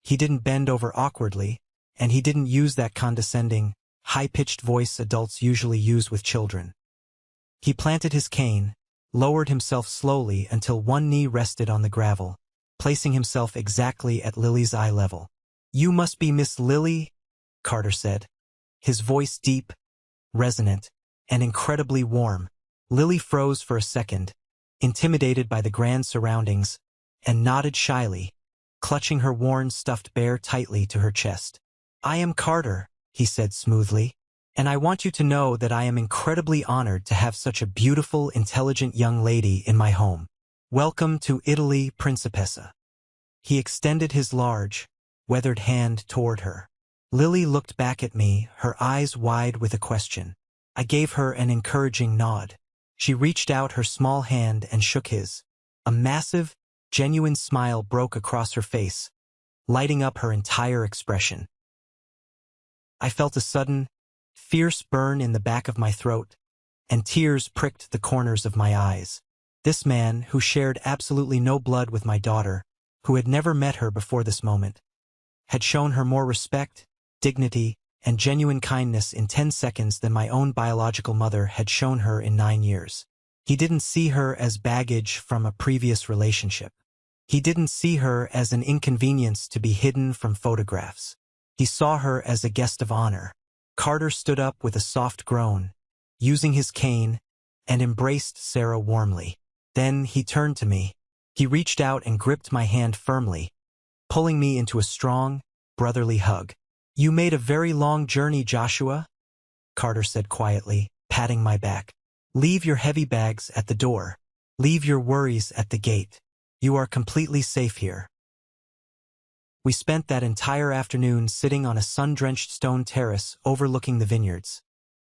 He didn't bend over awkwardly, and he didn't use that condescending, high-pitched voice adults usually use with children. He planted his cane, lowered himself slowly until one knee rested on the gravel, placing himself exactly at Lily's eye level. "You must be Miss Lily," Carter said, his voice deep, resonant, and incredibly warm. Lily froze for a second, intimidated by the grand surroundings, and nodded shyly, clutching her worn stuffed bear tightly to her chest. "I am Carter," he said smoothly, "and I want you to know that I am incredibly honored to have such a beautiful, intelligent young lady in my home. Welcome to Italy, Principessa." He extended his large, weathered hand toward her. Lily looked back at me, her eyes wide with a question. I gave her an encouraging nod. She reached out her small hand and shook his. A massive, genuine smile broke across her face, lighting up her entire expression. I felt a sudden, fierce burn in the back of my throat, and tears pricked the corners of my eyes. This man, who shared absolutely no blood with my daughter, who had never met her before this moment, had shown her more respect, dignity, and genuine kindness in 10 seconds than my own biological mother had shown her in 9 years. He didn't see her as baggage from a previous relationship. He didn't see her as an inconvenience to be hidden from photographs. He saw her as a guest of honor. Carter stood up with a soft groan, using his cane, and embraced Sarah warmly. Then he turned to me. He reached out and gripped my hand firmly, pulling me into a strong, brotherly hug. "You made a very long journey, Joshua," Carter said quietly, patting my back. "Leave your heavy bags at the door. Leave your worries at the gate. You are completely safe here." We spent that entire afternoon sitting on a sun-drenched stone terrace overlooking the vineyards,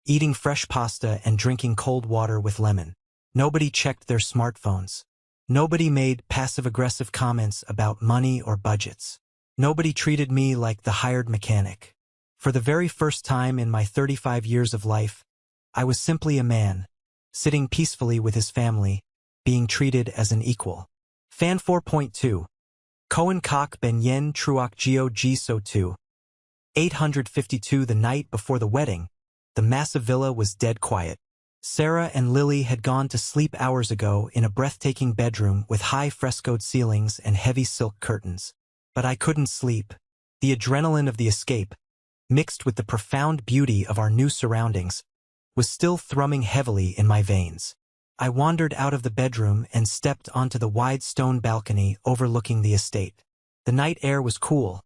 eating fresh pasta and drinking cold water with lemon. Nobody checked their smartphones. Nobody made passive-aggressive comments about money or budgets. Nobody treated me like the hired mechanic. For the very first time in my 35 years of life, I was simply a man, sitting peacefully with his family, being treated as an equal. Fan 4.2. Cohen Kok Ben Yen Truok Geo Ji So 2. 852. The night before the wedding, the massive villa was dead quiet. Sarah and Lily had gone to sleep hours ago in a breathtaking bedroom with high frescoed ceilings and heavy silk curtains. But I couldn't sleep. The adrenaline of the escape, mixed with the profound beauty of our new surroundings, was still thrumming heavily in my veins. I wandered out of the bedroom and stepped onto the wide stone balcony overlooking the estate. The night air was cool,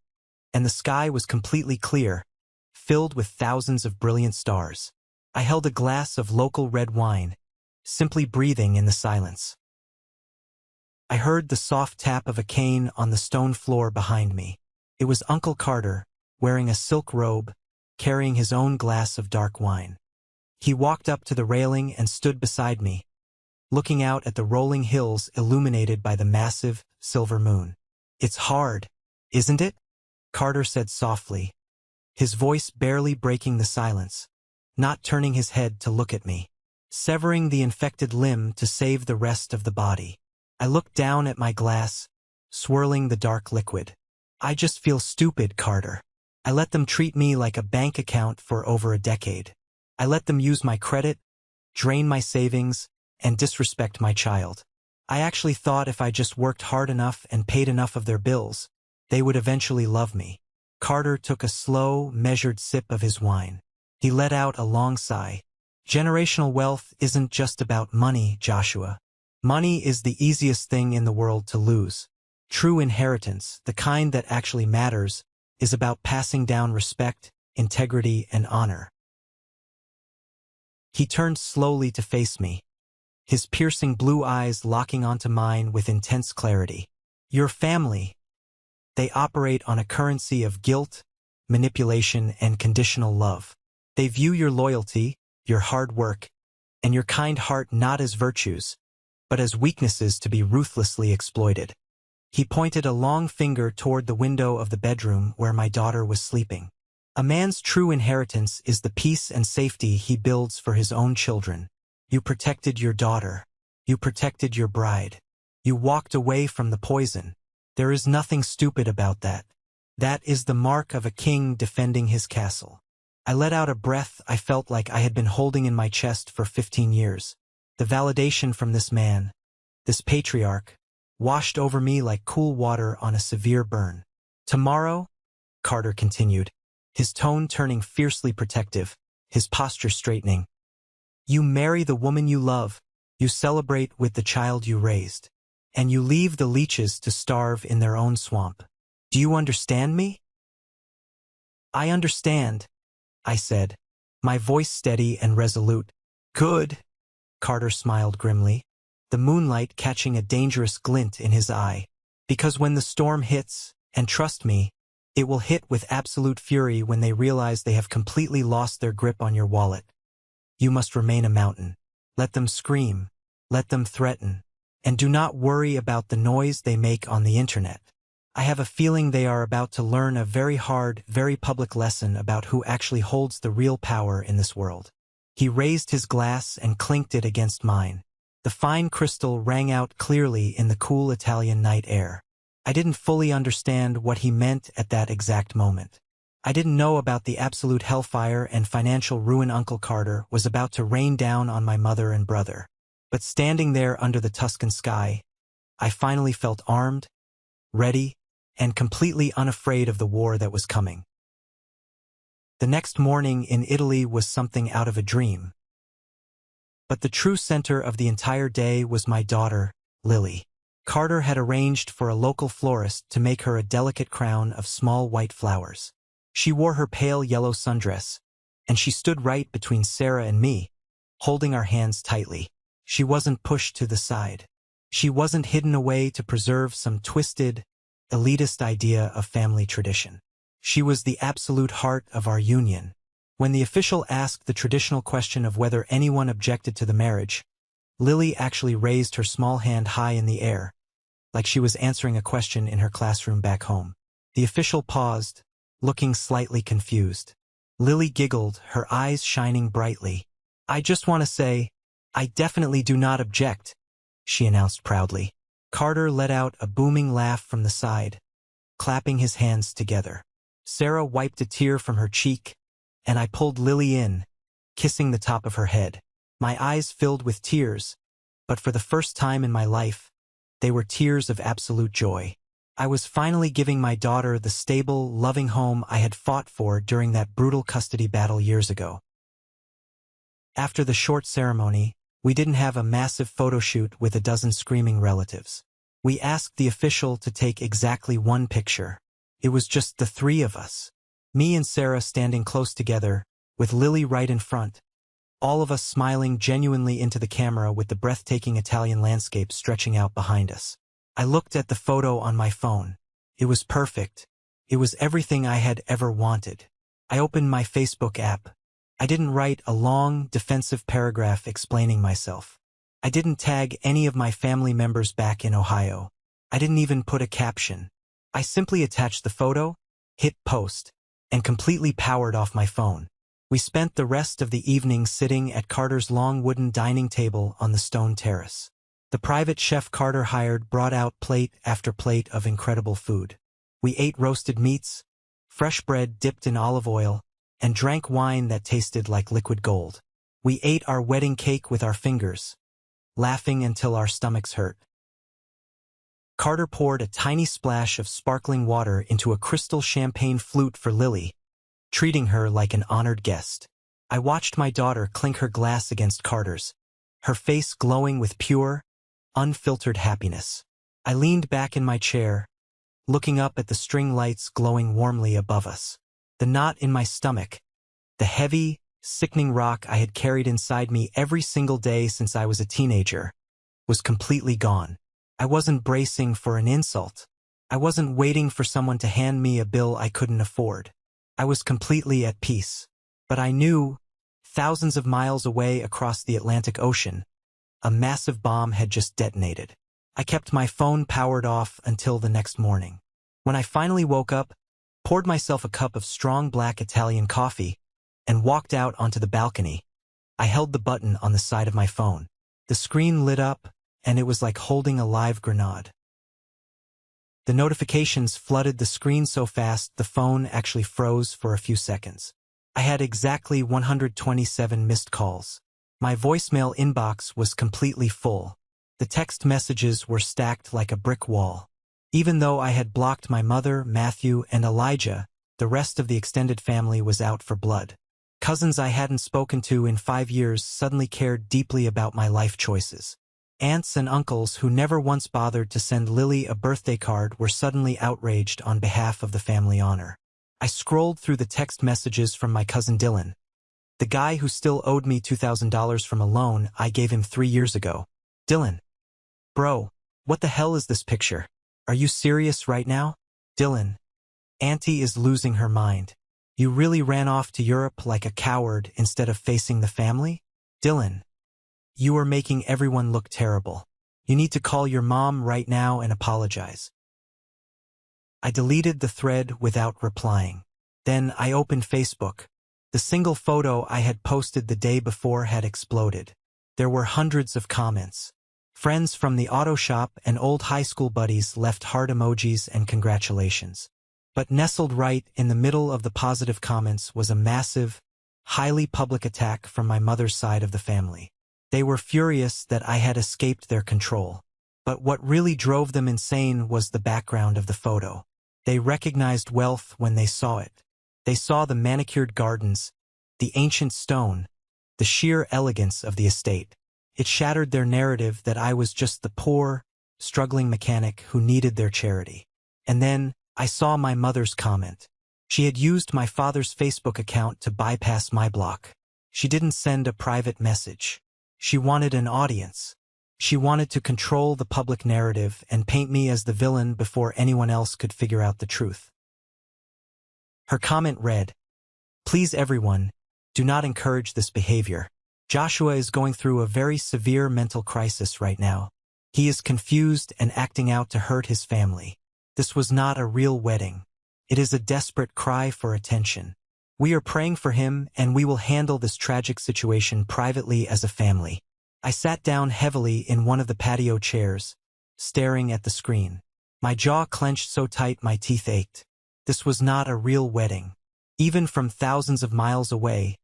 and the sky was completely clear, filled with thousands of brilliant stars. I held a glass of local red wine, simply breathing in the silence. I heard the soft tap of a cane on the stone floor behind me. It was Uncle Carter, wearing a silk robe, carrying his own glass of dark wine. He walked up to the railing and stood beside me, looking out at the rolling hills illuminated by the massive, silver moon. "It's hard, isn't it?" Carter said softly, his voice barely breaking the silence, not turning his head to look at me. "Severing the infected limb to save the rest of the body." I looked down at my glass, swirling the dark liquid. "I just feel stupid, Carter. I let them treat me like a bank account for over a decade. I let them use my credit, drain my savings, and disrespect my child. I actually thought if I just worked hard enough and paid enough of their bills, they would eventually love me." Carter took a slow, measured sip of his wine. He let out a long sigh. "Generational wealth isn't just about money, Joshua. Money is the easiest thing in the world to lose. True inheritance, the kind that actually matters, is about passing down respect, integrity, and honor." He turned slowly to face me, his piercing blue eyes locking onto mine with intense clarity. "Your family, they operate on a currency of guilt, manipulation, and conditional love. They view your loyalty, your hard work, and your kind heart not as virtues, but as weaknesses to be ruthlessly exploited." He pointed a long finger toward the window of the bedroom where my daughter was sleeping. "A man's true inheritance is the peace and safety he builds for his own children. You protected your daughter. You protected your bride. You walked away from the poison. There is nothing stupid about that. That is the mark of a king defending his castle." I let out a breath I felt like I had been holding in my chest for 15 years. The validation from this man, this patriarch, washed over me like cool water on a severe burn. "Tomorrow," Carter continued, his tone turning fiercely protective, his posture straightening, "you marry the woman you love, you celebrate with the child you raised, and you leave the leeches to starve in their own swamp. Do you understand me?" "I understand," I said, my voice steady and resolute. "Good," Carter smiled grimly, the moonlight catching a dangerous glint in his eye. "Because when the storm hits, and trust me, It will hit with absolute fury when they realize they have completely lost their grip on your wallet. You must remain a mountain. Let them scream. Let them threaten. And do not worry about the noise they make on the internet. I have a feeling they are about to learn a very hard, very public lesson about who actually holds the real power in this world. He raised his glass and clinked it against mine. The fine crystal rang out clearly in the cool Italian night air. I didn't fully understand what he meant at that exact moment. I didn't know about the absolute hellfire and financial ruin Uncle Carter was about to rain down on my mother and brother. But standing there under the Tuscan sky, I finally felt armed, ready, and completely unafraid of the war that was coming. The next morning in Italy was something out of a dream. But the true center of the entire day was my daughter, Lily. Carter had arranged for a local florist to make her a delicate crown of small white flowers. She wore her pale yellow sundress, and she stood right between Sarah and me, holding our hands tightly. She wasn't pushed to the side. She wasn't hidden away to preserve some twisted, elitist idea of family tradition. She was the absolute heart of our union. When the official asked the traditional question of whether anyone objected to the marriage, Lily actually raised her small hand high in the air, like she was answering a question in her classroom back home. The official paused, looking slightly confused. Lily giggled, her eyes shining brightly. "I just want to say, I definitely do not object," she announced proudly. Carter let out a booming laugh from the side, clapping his hands together. Sarah wiped a tear from her cheek, and I pulled Lily in, kissing the top of her head. My eyes filled with tears, but for the first time in my life, they were tears of absolute joy. I was finally giving my daughter the stable, loving home I had fought for during that brutal custody battle years ago. After the short ceremony, we didn't have a massive photo shoot with a dozen screaming relatives. We asked the official to take exactly one picture. It was just the three of us. Me and Sarah standing close together, with Lily right in front. All of us smiling genuinely into the camera with the breathtaking Italian landscape stretching out behind us. I looked at the photo on my phone. It was perfect. It was everything I had ever wanted. I opened my Facebook app. I didn't write a long, defensive paragraph explaining myself. I didn't tag any of my family members back in Ohio. I didn't even put a caption. I simply attached the photo, hit post, and completely powered off my phone. We spent the rest of the evening sitting at Carter's long wooden dining table on the stone terrace. The private chef Carter hired brought out plate after plate of incredible food. We ate roasted meats, fresh bread dipped in olive oil, and drank wine that tasted like liquid gold. We ate our wedding cake with our fingers, laughing until our stomachs hurt. Carter poured a tiny splash of sparkling water into a crystal champagne flute for Lily, treating her like an honored guest. I watched my daughter clink her glass against Carter's, her face glowing with pure, unfiltered happiness. I leaned back in my chair, looking up at the string lights glowing warmly above us. The knot in my stomach, the heavy, sickening rock I had carried inside me every single day since I was a teenager, was completely gone. I wasn't bracing for an insult. I wasn't waiting for someone to hand me a bill I couldn't afford. I was completely at peace. But I knew, thousands of miles away across the Atlantic Ocean, a massive bomb had just detonated. I kept my phone powered off until the next morning. When I finally woke up, poured myself a cup of strong black Italian coffee, and walked out onto the balcony, I held the button on the side of my phone. The screen lit up, and it was like holding a live grenade. The notifications flooded the screen so fast the phone actually froze for a few seconds. I had exactly 127 missed calls. My voicemail inbox was completely full. The text messages were stacked like a brick wall. Even though I had blocked my mother, Matthew, and Elijah, the rest of the extended family was out for blood. Cousins I hadn't spoken to in 5 years suddenly cared deeply about my life choices. Aunts and uncles who never once bothered to send Lily a birthday card were suddenly outraged on behalf of the family honor. I scrolled through the text messages from my cousin Dylan, the guy who still owed me $2,000 from a loan I gave him 3 years ago. "Dylan. Bro, what the hell is this picture? Are you serious right now? Dylan. Auntie is losing her mind. You really ran off to Europe like a coward instead of facing the family? Dylan, you are making everyone look terrible. You need to call your mom right now and apologize. I deleted the thread without replying. Then I opened Facebook. The single photo I had posted the day before had exploded. There were hundreds of comments. Friends from the auto shop and old high school buddies left heart emojis and congratulations. But nestled right in the middle of the positive comments was a massive, highly public attack from my mother's side of the family. They were furious that I had escaped their control. But what really drove them insane was the background of the photo. They recognized wealth when they saw it. They saw the manicured gardens, the ancient stone, the sheer elegance of the estate. It shattered their narrative that I was just the poor, struggling mechanic who needed their charity. And then I saw my mother's comment. She had used my father's Facebook account to bypass my block. She didn't send a private message. She wanted an audience. She wanted to control the public narrative and paint me as the villain before anyone else could figure out the truth. Her comment read, "Please everyone, do not encourage this behavior. Joshua is going through a very severe mental crisis right now. He is confused and acting out to hurt his family. This was not a real wedding. It is a desperate cry for attention. We are praying for him and we will handle this tragic situation privately as a family." I sat down heavily in one of the patio chairs, staring at the screen. My jaw clenched so tight my teeth ached. This was not a real wedding. Even from thousands of miles away,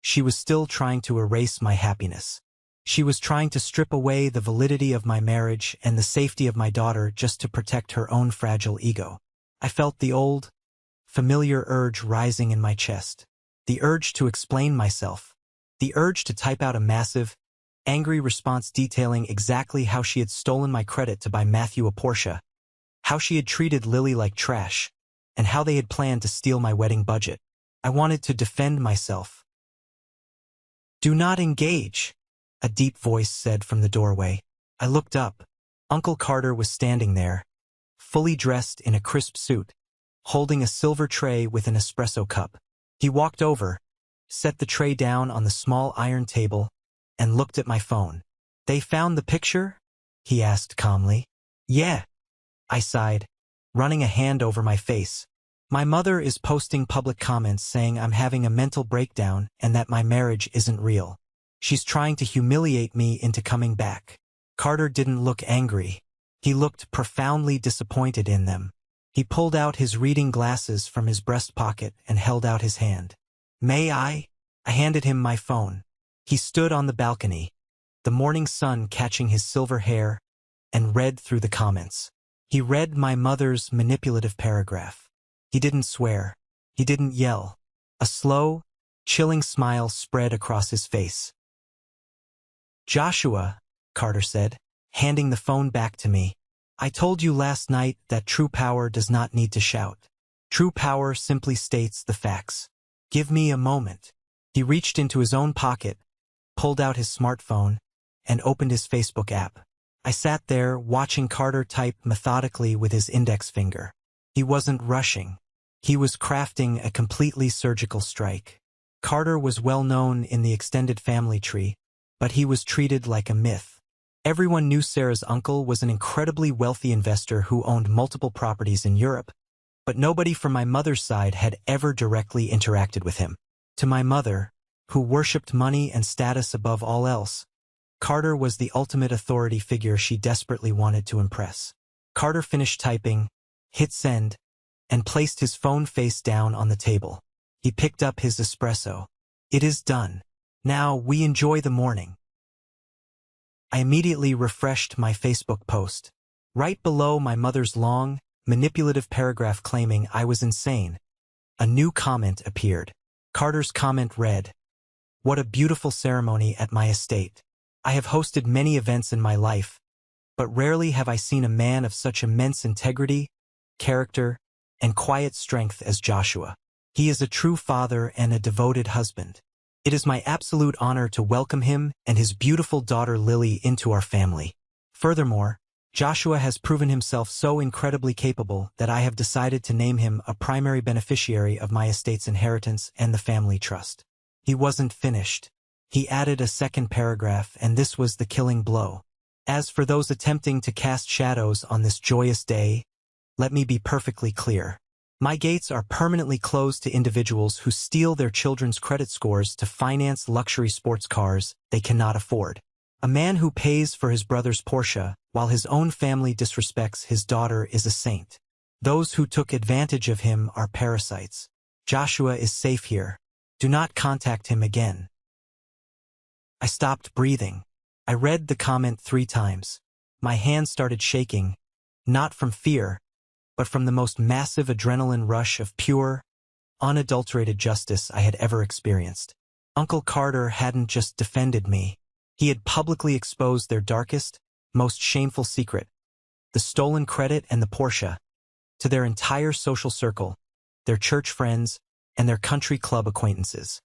she was still trying to erase my happiness. She was trying to strip away the validity of my marriage and the safety of my daughter just to protect her own fragile ego. I felt the old, familiar urge rising in my chest. The urge to explain myself. The urge to type out a massive, angry response detailing exactly how she had stolen my credit to buy Matthew a Porsche, how she had treated Lily like trash, and how they had planned to steal my wedding budget. I wanted to defend myself. "Do not engage," a deep voice said from the doorway. I looked up. Uncle Carter was standing there, fully dressed in a crisp suit, holding a silver tray with an espresso cup. He walked over, set the tray down on the small iron table, and looked at my phone. "They found the picture?" he asked calmly. "Yeah," I sighed, running a hand over my face. "My mother is posting public comments saying I'm having a mental breakdown and that my marriage isn't real. She's trying to humiliate me into coming back." Carter didn't look angry. He looked profoundly disappointed in them. He pulled out his reading glasses from his breast pocket and held out his hand. "May I?" I handed him my phone. He stood on the balcony, the morning sun catching his silver hair, and read through the comments. He read my mother's manipulative paragraph. He didn't swear. He didn't yell. A slow, chilling smile spread across his face. "Joshua," Carter said, handing the phone back to me, "I told you last night that true power does not need to shout. True power simply states the facts. Give me a moment." He reached into his own pocket, pulled out his smartphone, and opened his Facebook app. I sat there watching Carter type methodically with his index finger. He wasn't rushing. He was crafting a completely surgical strike. Carter was well known in the extended family tree, but he was treated like a myth. Everyone knew Sarah's uncle was an incredibly wealthy investor who owned multiple properties in Europe, but nobody from my mother's side had ever directly interacted with him. To my mother, who worshipped money and status above all else, Carter was the ultimate authority figure she desperately wanted to impress. Carter finished typing, hit send, and placed his phone face down on the table. He picked up his espresso. "It is done. Now we enjoy the morning." I immediately refreshed my Facebook post. Right below my mother's long, manipulative paragraph claiming I was insane, a new comment appeared. Carter's comment read, "What a beautiful ceremony at my estate. I have hosted many events in my life, but rarely have I seen a man of such immense integrity, character, and quiet strength as Joshua. He is a true father and a devoted husband. It is my absolute honor to welcome him and his beautiful daughter Lily into our family. Furthermore, Joshua has proven himself so incredibly capable that I have decided to name him a primary beneficiary of my estate's inheritance and the family trust. He wasn't finished. He added a second paragraph, and this was the killing blow. As for those attempting to cast shadows on this joyous day, let me be perfectly clear. My gates are permanently closed to individuals who steal their children's credit scores to finance luxury sports cars they cannot afford. A man who pays for his brother's Porsche while his own family disrespects his daughter is a saint. Those who took advantage of him are parasites. Joshua is safe here. Do not contact him again. I stopped breathing. I read the comment 3 times. My hands started shaking, not from fear, but from the most massive adrenaline rush of pure, unadulterated justice I had ever experienced. Uncle Carter hadn't just defended me. He had publicly exposed their darkest, most shameful secret, the stolen credit and the Porsche, to their entire social circle, their church friends, and their country club acquaintances.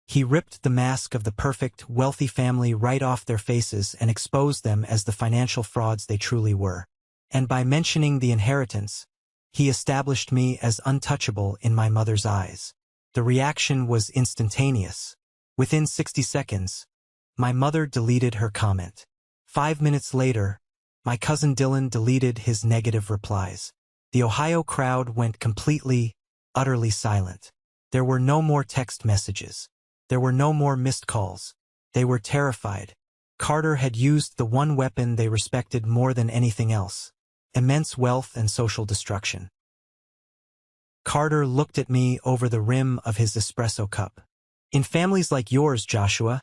He ripped the mask of the perfect, wealthy family right off their faces and exposed them as the financial frauds they truly were. And by mentioning the inheritance, he established me as untouchable in my mother's eyes. The reaction was instantaneous. Within 60 seconds, my mother deleted her comment. 5 minutes later, my cousin Dylan deleted his negative replies. The Ohio crowd went completely, utterly silent. There were no more text messages. There were no more missed calls. They were terrified. Carter had used the one weapon they respected more than anything else: immense wealth and social destruction. Carter looked at me over the rim of his espresso cup. In families like yours, Joshua,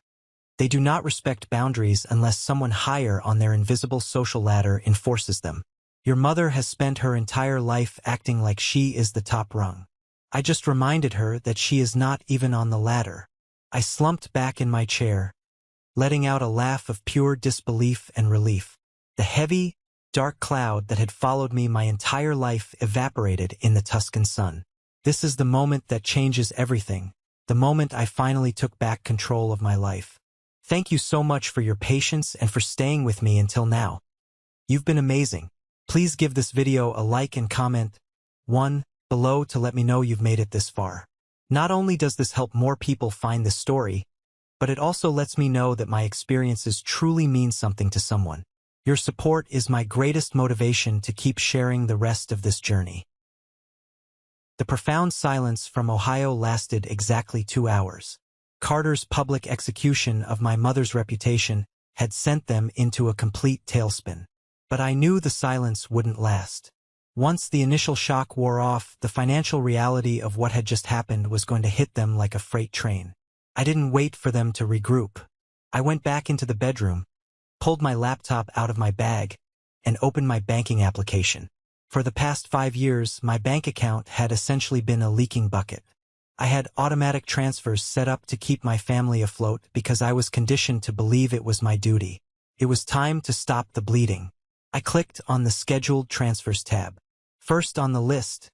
they do not respect boundaries unless someone higher on their invisible social ladder enforces them. Your mother has spent her entire life acting like she is the top rung. I just reminded her that she is not even on the ladder. I slumped back in my chair, letting out a laugh of pure disbelief and relief. The heavy, dark cloud that had followed me my entire life evaporated in the Tuscan sun. This is the moment that changes everything, the moment I finally took back control of my life. Thank you so much for your patience and for staying with me until now. You've been amazing. Please give this video a like and comment 1 below to let me know you've made it this far. Not only does this help more people find this story, but it also lets me know that my experiences truly mean something to someone. Your support is my greatest motivation to keep sharing the rest of this journey. The profound silence from Ohio lasted exactly 2 hours. Carter's public execution of my mother's reputation had sent them into a complete tailspin. But I knew the silence wouldn't last. Once the initial shock wore off, the financial reality of what had just happened was going to hit them like a freight train. I didn't wait for them to regroup. I went back into the bedroom, pulled my laptop out of my bag, and opened my banking application. For the past 5 years, my bank account had essentially been a leaking bucket. I had automatic transfers set up to keep my family afloat because I was conditioned to believe it was my duty. It was time to stop the bleeding. I clicked on the Scheduled Transfers tab. First on the list,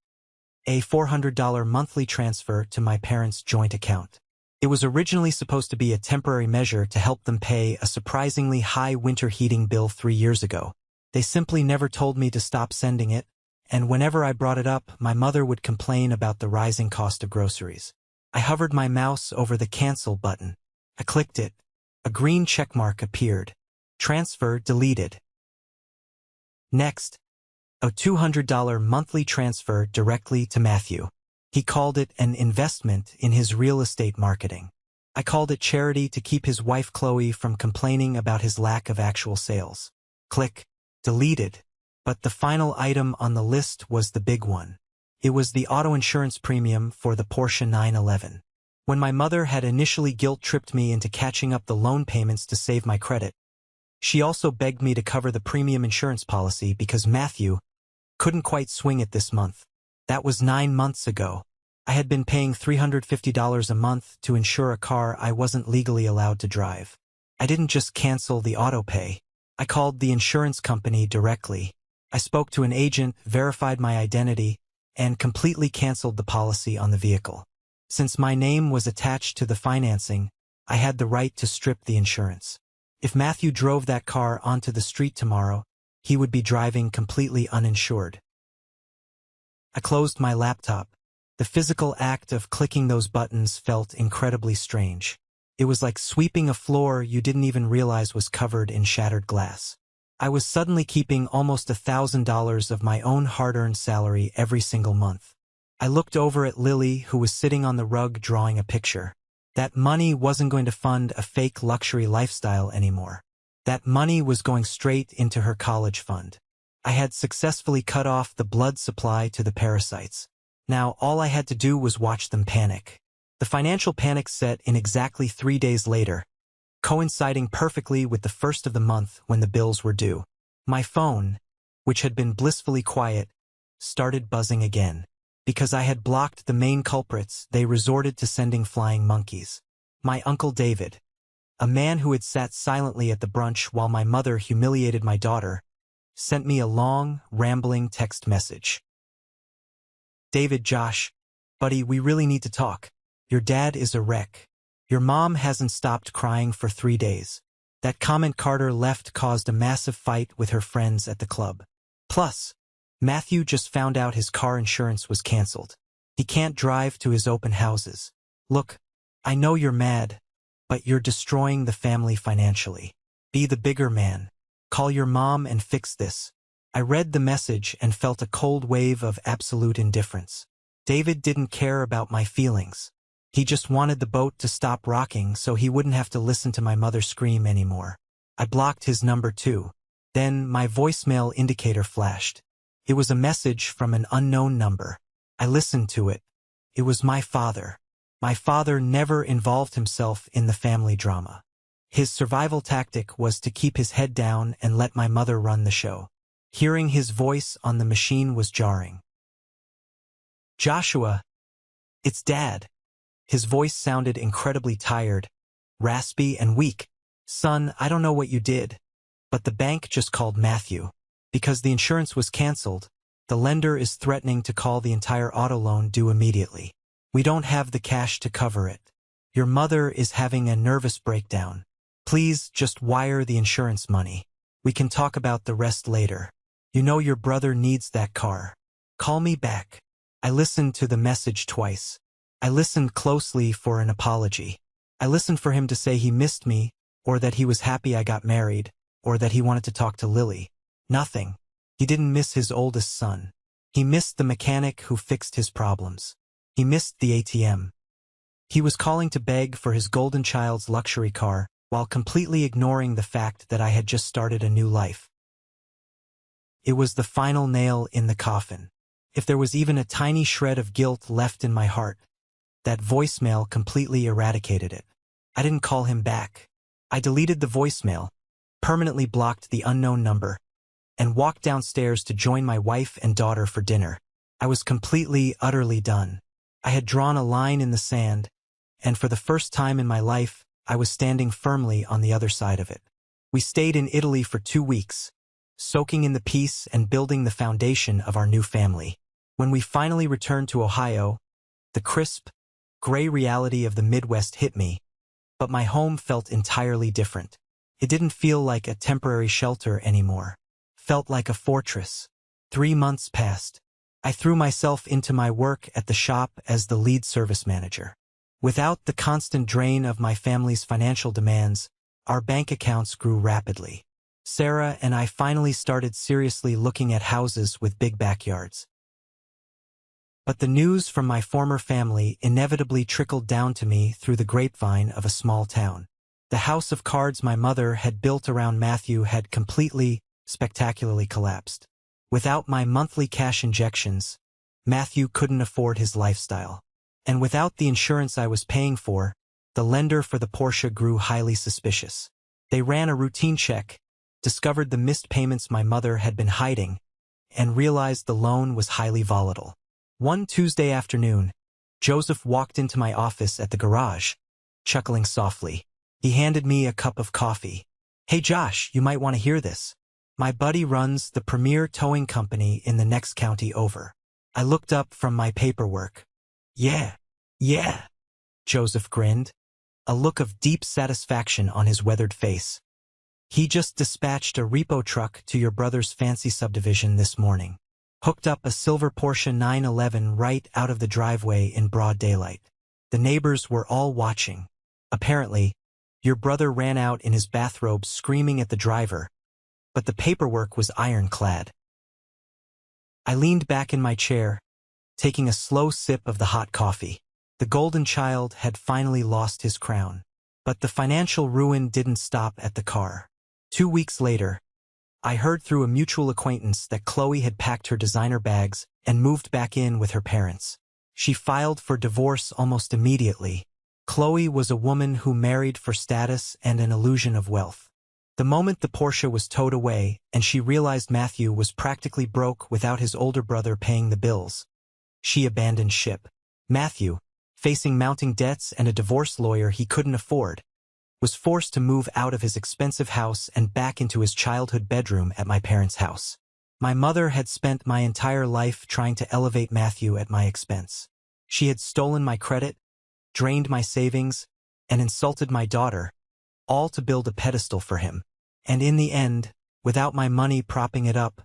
a $400 monthly transfer to my parents' joint account. It was originally supposed to be a temporary measure to help them pay a surprisingly high winter heating bill 3 years ago. They simply never told me to stop sending it, and whenever I brought it up, my mother would complain about the rising cost of groceries. I hovered my mouse over the Cancel button. I clicked it. A green checkmark appeared. Transfer deleted. Next, a $200 monthly transfer directly to Matthew. He called it an investment in his real estate marketing. I called it charity to keep his wife Chloe from complaining about his lack of actual sales. Click. Deleted. But the final item on the list was the big one. It was the auto insurance premium for the Porsche 911. When my mother had initially guilt-tripped me into catching up the loan payments to save my credit, she also begged me to cover the premium insurance policy because Matthew couldn't quite swing it this month. That was 9 months ago. I had been paying $350 a month to insure a car I wasn't legally allowed to drive. I didn't just cancel the auto pay. I called the insurance company directly. I spoke to an agent, verified my identity, and completely canceled the policy on the vehicle. Since my name was attached to the financing, I had the right to strip the insurance. If Matthew drove that car onto the street tomorrow, he would be driving completely uninsured. I closed my laptop. The physical act of clicking those buttons felt incredibly strange. It was like sweeping a floor you didn't even realize was covered in shattered glass. I was suddenly keeping almost $1,000 of my own hard-earned salary every single month. I looked over at Lily, who was sitting on the rug drawing a picture. That money wasn't going to fund a fake luxury lifestyle anymore. That money was going straight into her college fund. I had successfully cut off the blood supply to the parasites. Now all I had to do was watch them panic. The financial panic set in exactly 3 days later, coinciding perfectly with the first of the month when the bills were due. My phone, which had been blissfully quiet, started buzzing again. Because I had blocked the main culprits, they resorted to sending flying monkeys. My Uncle David, a man who had sat silently at the brunch while my mother humiliated my daughter, sent me a long, rambling text message. "David, Josh, buddy, we really need to talk. Your dad is a wreck. Your mom hasn't stopped crying for 3 days. That comment Carter left caused a massive fight with her friends at the club. Plus, Matthew just found out his car insurance was canceled. He can't drive to his open houses. Look, I know you're mad, but you're destroying the family financially. Be the bigger man. Call your mom and fix this." I read the message and felt a cold wave of absolute indifference. David didn't care about my feelings. He just wanted the boat to stop rocking so he wouldn't have to listen to my mother scream anymore. I blocked his number too. Then my voicemail indicator flashed. It was a message from an unknown number. I listened to it. It was my father. My father never involved himself in the family drama. His survival tactic was to keep his head down and let my mother run the show. Hearing his voice on the machine was jarring. "Joshua, it's Dad." His voice sounded incredibly tired, raspy and weak. "Son, I don't know what you did, but the bank just called Matthew. Because the insurance was canceled, the lender is threatening to call the entire auto loan due immediately. We don't have the cash to cover it. Your mother is having a nervous breakdown. Please just wire the insurance money. We can talk about the rest later. You know your brother needs that car. Call me back." I listened to the message twice. I listened closely for an apology. I listened for him to say he missed me, or that he was happy I got married, or that he wanted to talk to Lily. Nothing. He didn't miss his oldest son. He missed the mechanic who fixed his problems. He missed the ATM. He was calling to beg for his golden child's luxury car, while completely ignoring the fact that I had just started a new life. It was the final nail in the coffin. If there was even a tiny shred of guilt left in my heart, that voicemail completely eradicated it. I didn't call him back. I deleted the voicemail, permanently blocked the unknown number, and walked downstairs to join my wife and daughter for dinner. I was completely, utterly done. I had drawn a line in the sand, and for the first time in my life, I was standing firmly on the other side of it. We stayed in Italy for 2 weeks, soaking in the peace and building the foundation of our new family. When we finally returned to Ohio, the crisp, gray reality of the Midwest hit me, but my home felt entirely different. It didn't feel like a temporary shelter anymore. Felt like a fortress. 3 months passed. I threw myself into my work at the shop as the lead service manager. Without the constant drain of my family's financial demands, our bank accounts grew rapidly. Sarah and I finally started seriously looking at houses with big backyards. But the news from my former family inevitably trickled down to me through the grapevine of a small town. The house of cards my mother had built around Matthew had completely, spectacularly collapsed. Without my monthly cash injections, Matthew couldn't afford his lifestyle. And without the insurance I was paying for, the lender for the Porsche grew highly suspicious. They ran a routine check, discovered the missed payments my mother had been hiding, and realized the loan was highly volatile. One Tuesday afternoon, Joseph walked into my office at the garage, chuckling softly. He handed me a cup of coffee. "Hey Josh, you might want to hear this. My buddy runs the premier towing company in the next county over." I looked up from my paperwork. Yeah, Joseph grinned, a look of deep satisfaction on his weathered face. He just dispatched a repo truck to your brother's fancy subdivision this morning. Hooked up a silver Porsche 911 right out of the driveway in broad daylight. The neighbors were all watching. Apparently, your brother ran out in his bathrobe screaming at the driver, but the paperwork was ironclad. I leaned back in my chair, taking a slow sip of the hot coffee. The golden child had finally lost his crown. But the financial ruin didn't stop at the car. 2 weeks later, I heard through a mutual acquaintance that Chloe had packed her designer bags and moved back in with her parents. She filed for divorce almost immediately. Chloe was a woman who married for status and an illusion of wealth. The moment the Porsche was towed away and she realized Matthew was practically broke without his older brother paying the bills, she abandoned ship. Matthew, facing mounting debts and a divorce lawyer he couldn't afford, was forced to move out of his expensive house and back into his childhood bedroom at my parents' house. My mother had spent my entire life trying to elevate Matthew at my expense. She had stolen my credit, drained my savings, and insulted my daughter, all to build a pedestal for him. And in the end, without my money propping it up,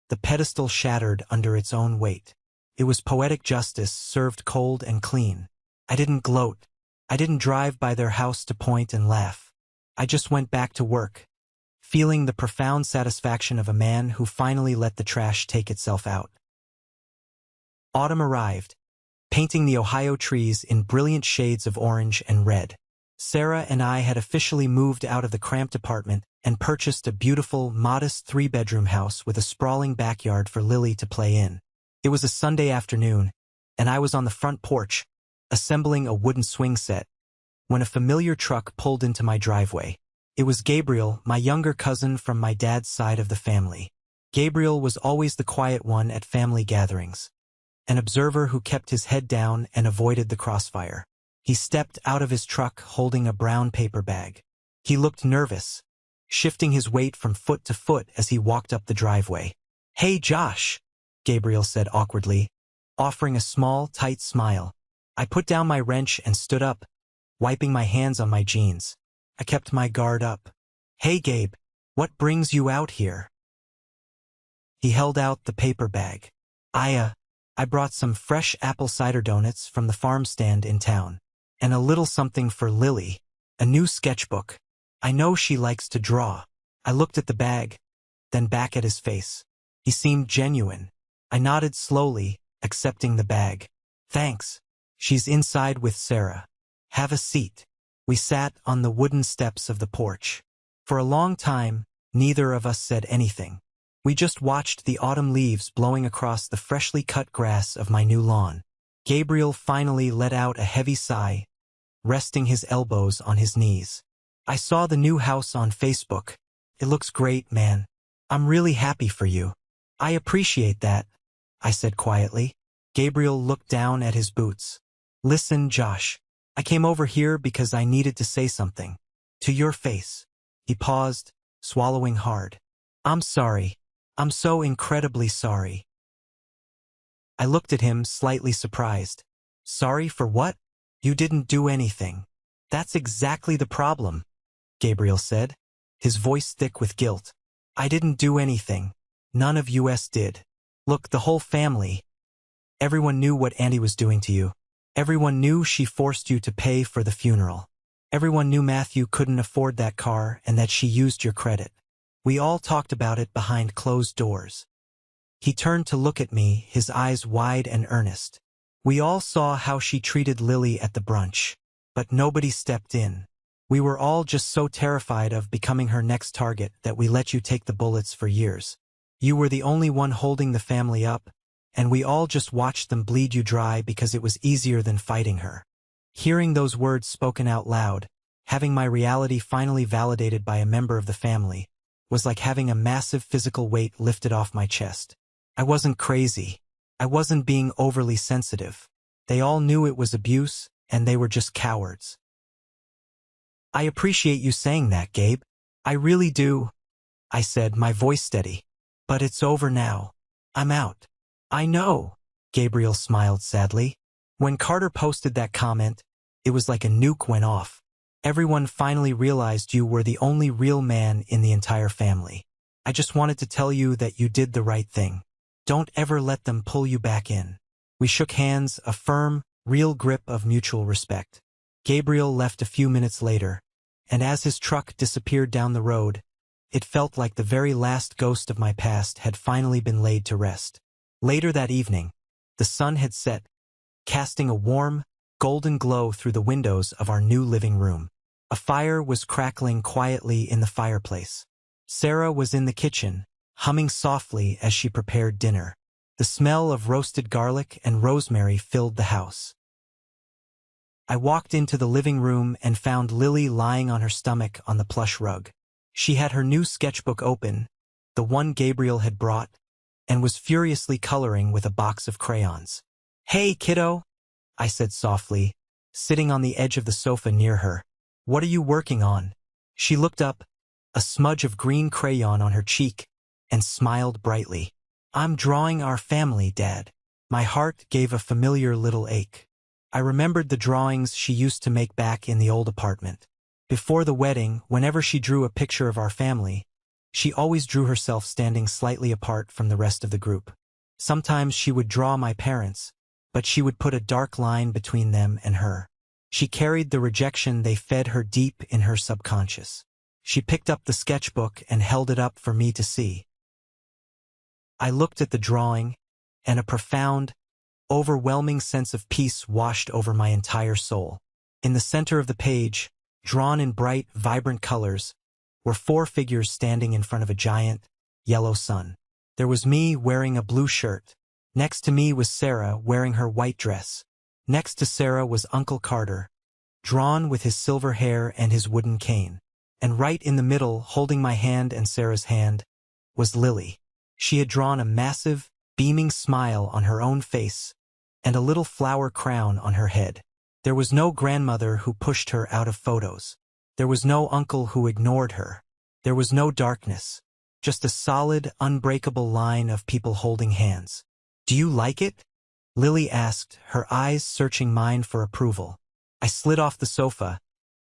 the pedestal shattered under its own weight. It was poetic justice served cold and clean. I didn't gloat. I didn't drive by their house to point and laugh. I just went back to work, feeling the profound satisfaction of a man who finally let the trash take itself out. Autumn arrived, painting the Ohio trees in brilliant shades of orange and red. Sarah and I had officially moved out of the cramped apartment and purchased a beautiful, modest 3-bedroom house with a sprawling backyard for Lily to play in. It was a Sunday afternoon, and I was on the front porch, assembling a wooden swing set, when a familiar truck pulled into my driveway. It was Gabriel, my younger cousin from my dad's side of the family. Gabriel was always the quiet one at family gatherings, an observer who kept his head down and avoided the crossfire. He stepped out of his truck holding a brown paper bag. He looked nervous, shifting his weight from foot to foot as he walked up the driveway. "Hey, Josh," Gabriel said awkwardly, offering a small, tight smile. I put down my wrench and stood up, wiping my hands on my jeans. I kept my guard up. "Hey, Gabe, what brings you out here?" He held out the paper bag. I brought some fresh apple cider donuts from the farm stand in town, and a little something for Lily, a new sketchbook. I know she likes to draw." I looked at the bag, then back at his face. He seemed genuine. I nodded slowly, accepting the bag. "Thanks. She's inside with Sarah. Have a seat." We sat on the wooden steps of the porch. For a long time, neither of us said anything. We just watched the autumn leaves blowing across the freshly cut grass of my new lawn. Gabriel finally let out a heavy sigh, resting his elbows on his knees. "I saw the new house on Facebook. It looks great, man. I'm really happy for you." "I appreciate that," I said quietly. Gabriel looked down at his boots. "Listen, Josh, I came over here because I needed to say something. To your face." He paused, swallowing hard. "I'm sorry. I'm so incredibly sorry." I looked at him, slightly surprised. "Sorry for what? You didn't do anything." "That's exactly the problem," Gabriel said, his voice thick with guilt. "I didn't do anything. None of us did. Look, the whole family. Everyone knew what Andy was doing to you. Everyone knew she forced you to pay for the funeral. Everyone knew Matthew couldn't afford that car and that she used your credit. We all talked about it behind closed doors." He turned to look at me, his eyes wide and earnest. "We all saw how she treated Lily at the brunch, but nobody stepped in. We were all just so terrified of becoming her next target that we let you take the bullets for years. You were the only one holding the family up, and we all just watched them bleed you dry because it was easier than fighting her." Hearing those words spoken out loud, having my reality finally validated by a member of the family, was like having a massive physical weight lifted off my chest. I wasn't crazy. I wasn't being overly sensitive. They all knew it was abuse, and they were just cowards. "I appreciate you saying that, Gabe. I really do," I said, my voice steady. "But it's over now. I'm out." "I know," Gabriel smiled sadly. When Carter posted that comment, it was like a nuke went off. Everyone finally realized you were the only real man in the entire family. I just wanted to tell you that you did the right thing. Don't ever let them pull you back in." We shook hands, a firm, real grip of mutual respect. Gabriel left a few minutes later, and as his truck disappeared down the road, it felt like the very last ghost of my past had finally been laid to rest. Later that evening, the sun had set, casting a warm, golden glow through the windows of our new living room. A fire was crackling quietly in the fireplace. Sarah was in the kitchen, humming softly as she prepared dinner. The smell of roasted garlic and rosemary filled the house. I walked into the living room and found Lily lying on her stomach on the plush rug. She had her new sketchbook open, the one Gabriel had brought, and was furiously coloring with a box of crayons. "Hey, kiddo," I said softly, sitting on the edge of the sofa near her. "What are you working on?" She looked up, a smudge of green crayon on her cheek, and smiled brightly. "I'm drawing our family, Dad." My heart gave a familiar little ache. I remembered the drawings she used to make back in the old apartment. Before the wedding, whenever she drew a picture of our family, she always drew herself standing slightly apart from the rest of the group. Sometimes she would draw my parents, but she would put a dark line between them and her. She carried the rejection they fed her deep in her subconscious. She picked up the sketchbook and held it up for me to see. I looked at the drawing, and a profound, overwhelming sense of peace washed over my entire soul. In the center of the page, drawn in bright, vibrant colors, were 4 figures standing in front of a giant, yellow sun. There was me wearing a blue shirt. Next to me was Sarah wearing her white dress. Next to Sarah was Uncle Carter, drawn with his silver hair and his wooden cane. And right in the middle, holding my hand and Sarah's hand, was Lily. She had drawn a massive, beaming smile on her own face and a little flower crown on her head. There was no grandmother who pushed her out of photos. There was no uncle who ignored her. There was no darkness, just a solid, unbreakable line of people holding hands. "Do you like it?" Lily asked, her eyes searching mine for approval. I slid off the sofa,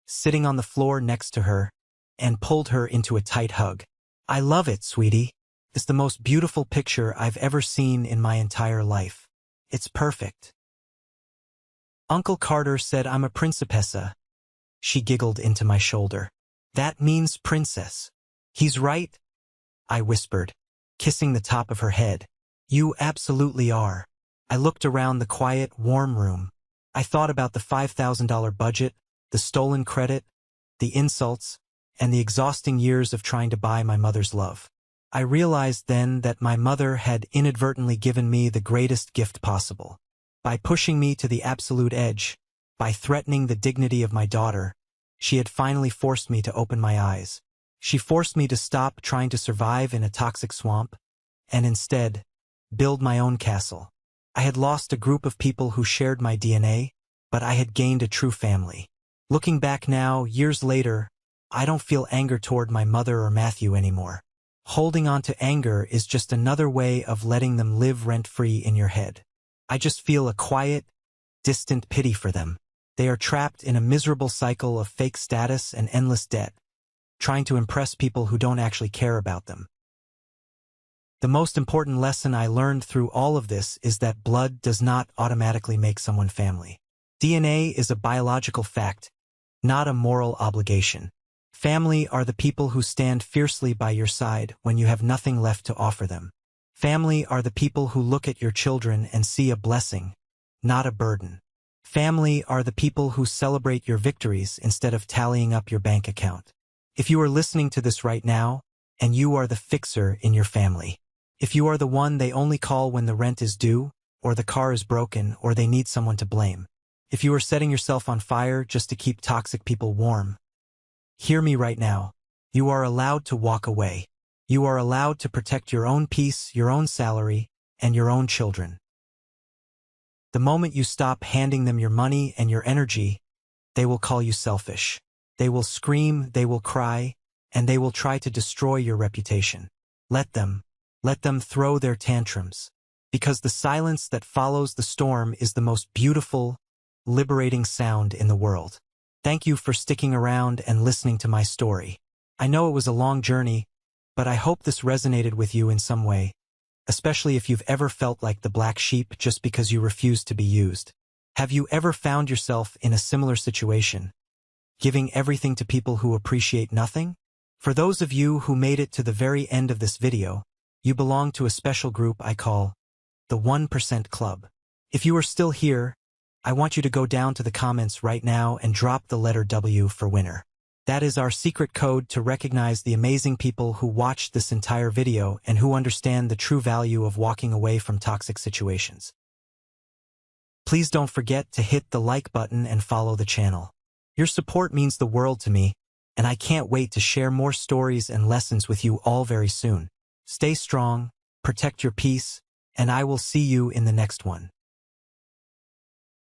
sitting on the floor next to her, and pulled her into a tight hug. "I love it, sweetie. It's the most beautiful picture I've ever seen in my entire life. It's perfect." Uncle Carter said I'm a principessa. She giggled into my shoulder. "That means princess." "He's right," I whispered, kissing the top of her head. "You absolutely are." I looked around the quiet, warm room. I thought about the $5,000 budget, the stolen credit, the insults, and the exhausting years of trying to buy my mother's love. I realized then that my mother had inadvertently given me the greatest gift possible. By pushing me to the absolute edge, by threatening the dignity of my daughter, she had finally forced me to open my eyes. She forced me to stop trying to survive in a toxic swamp, and instead, build my own castle. I had lost a group of people who shared my DNA, but I had gained a true family. Looking back now, years later, I don't feel anger toward my mother or Matthew anymore. Holding on to anger is just another way of letting them live rent-free in your head. I just feel a quiet, distant pity for them. They are trapped in a miserable cycle of fake status and endless debt, trying to impress people who don't actually care about them. The most important lesson I learned through all of this is that blood does not automatically make someone family. DNA is a biological fact, not a moral obligation. Family are the people who stand fiercely by your side when you have nothing left to offer them. Family are the people who look at your children and see a blessing, not a burden. Family are the people who celebrate your victories instead of tallying up your bank account. If you are listening to this right now, and you are the fixer in your family, if you are the one they only call when the rent is due, or the car is broken, or they need someone to blame, if you are setting yourself on fire just to keep toxic people warm, hear me right now. You are allowed to walk away. You are allowed to protect your own peace, your own salary, and your own children. The moment you stop handing them your money and your energy, they will call you selfish. They will scream, they will cry, and they will try to destroy your reputation. Let them throw their tantrums. Because the silence that follows the storm is the most beautiful, liberating sound in the world. Thank you for sticking around and listening to my story. I know it was a long journey, but I hope this resonated with you in some way, especially if you've ever felt like the black sheep just because you refused to be used. Have you ever found yourself in a similar situation, giving everything to people who appreciate nothing? For those of you who made it to the very end of this video, you belong to a special group I call the 1% Club. If you are still here, I want you to go down to the comments right now and drop the letter W for winner. That is our secret code to recognize the amazing people who watched this entire video and who understand the true value of walking away from toxic situations. Please don't forget to hit the like button and follow the channel. Your support means the world to me, and I can't wait to share more stories and lessons with you all very soon. Stay strong, protect your peace, and I will see you in the next one.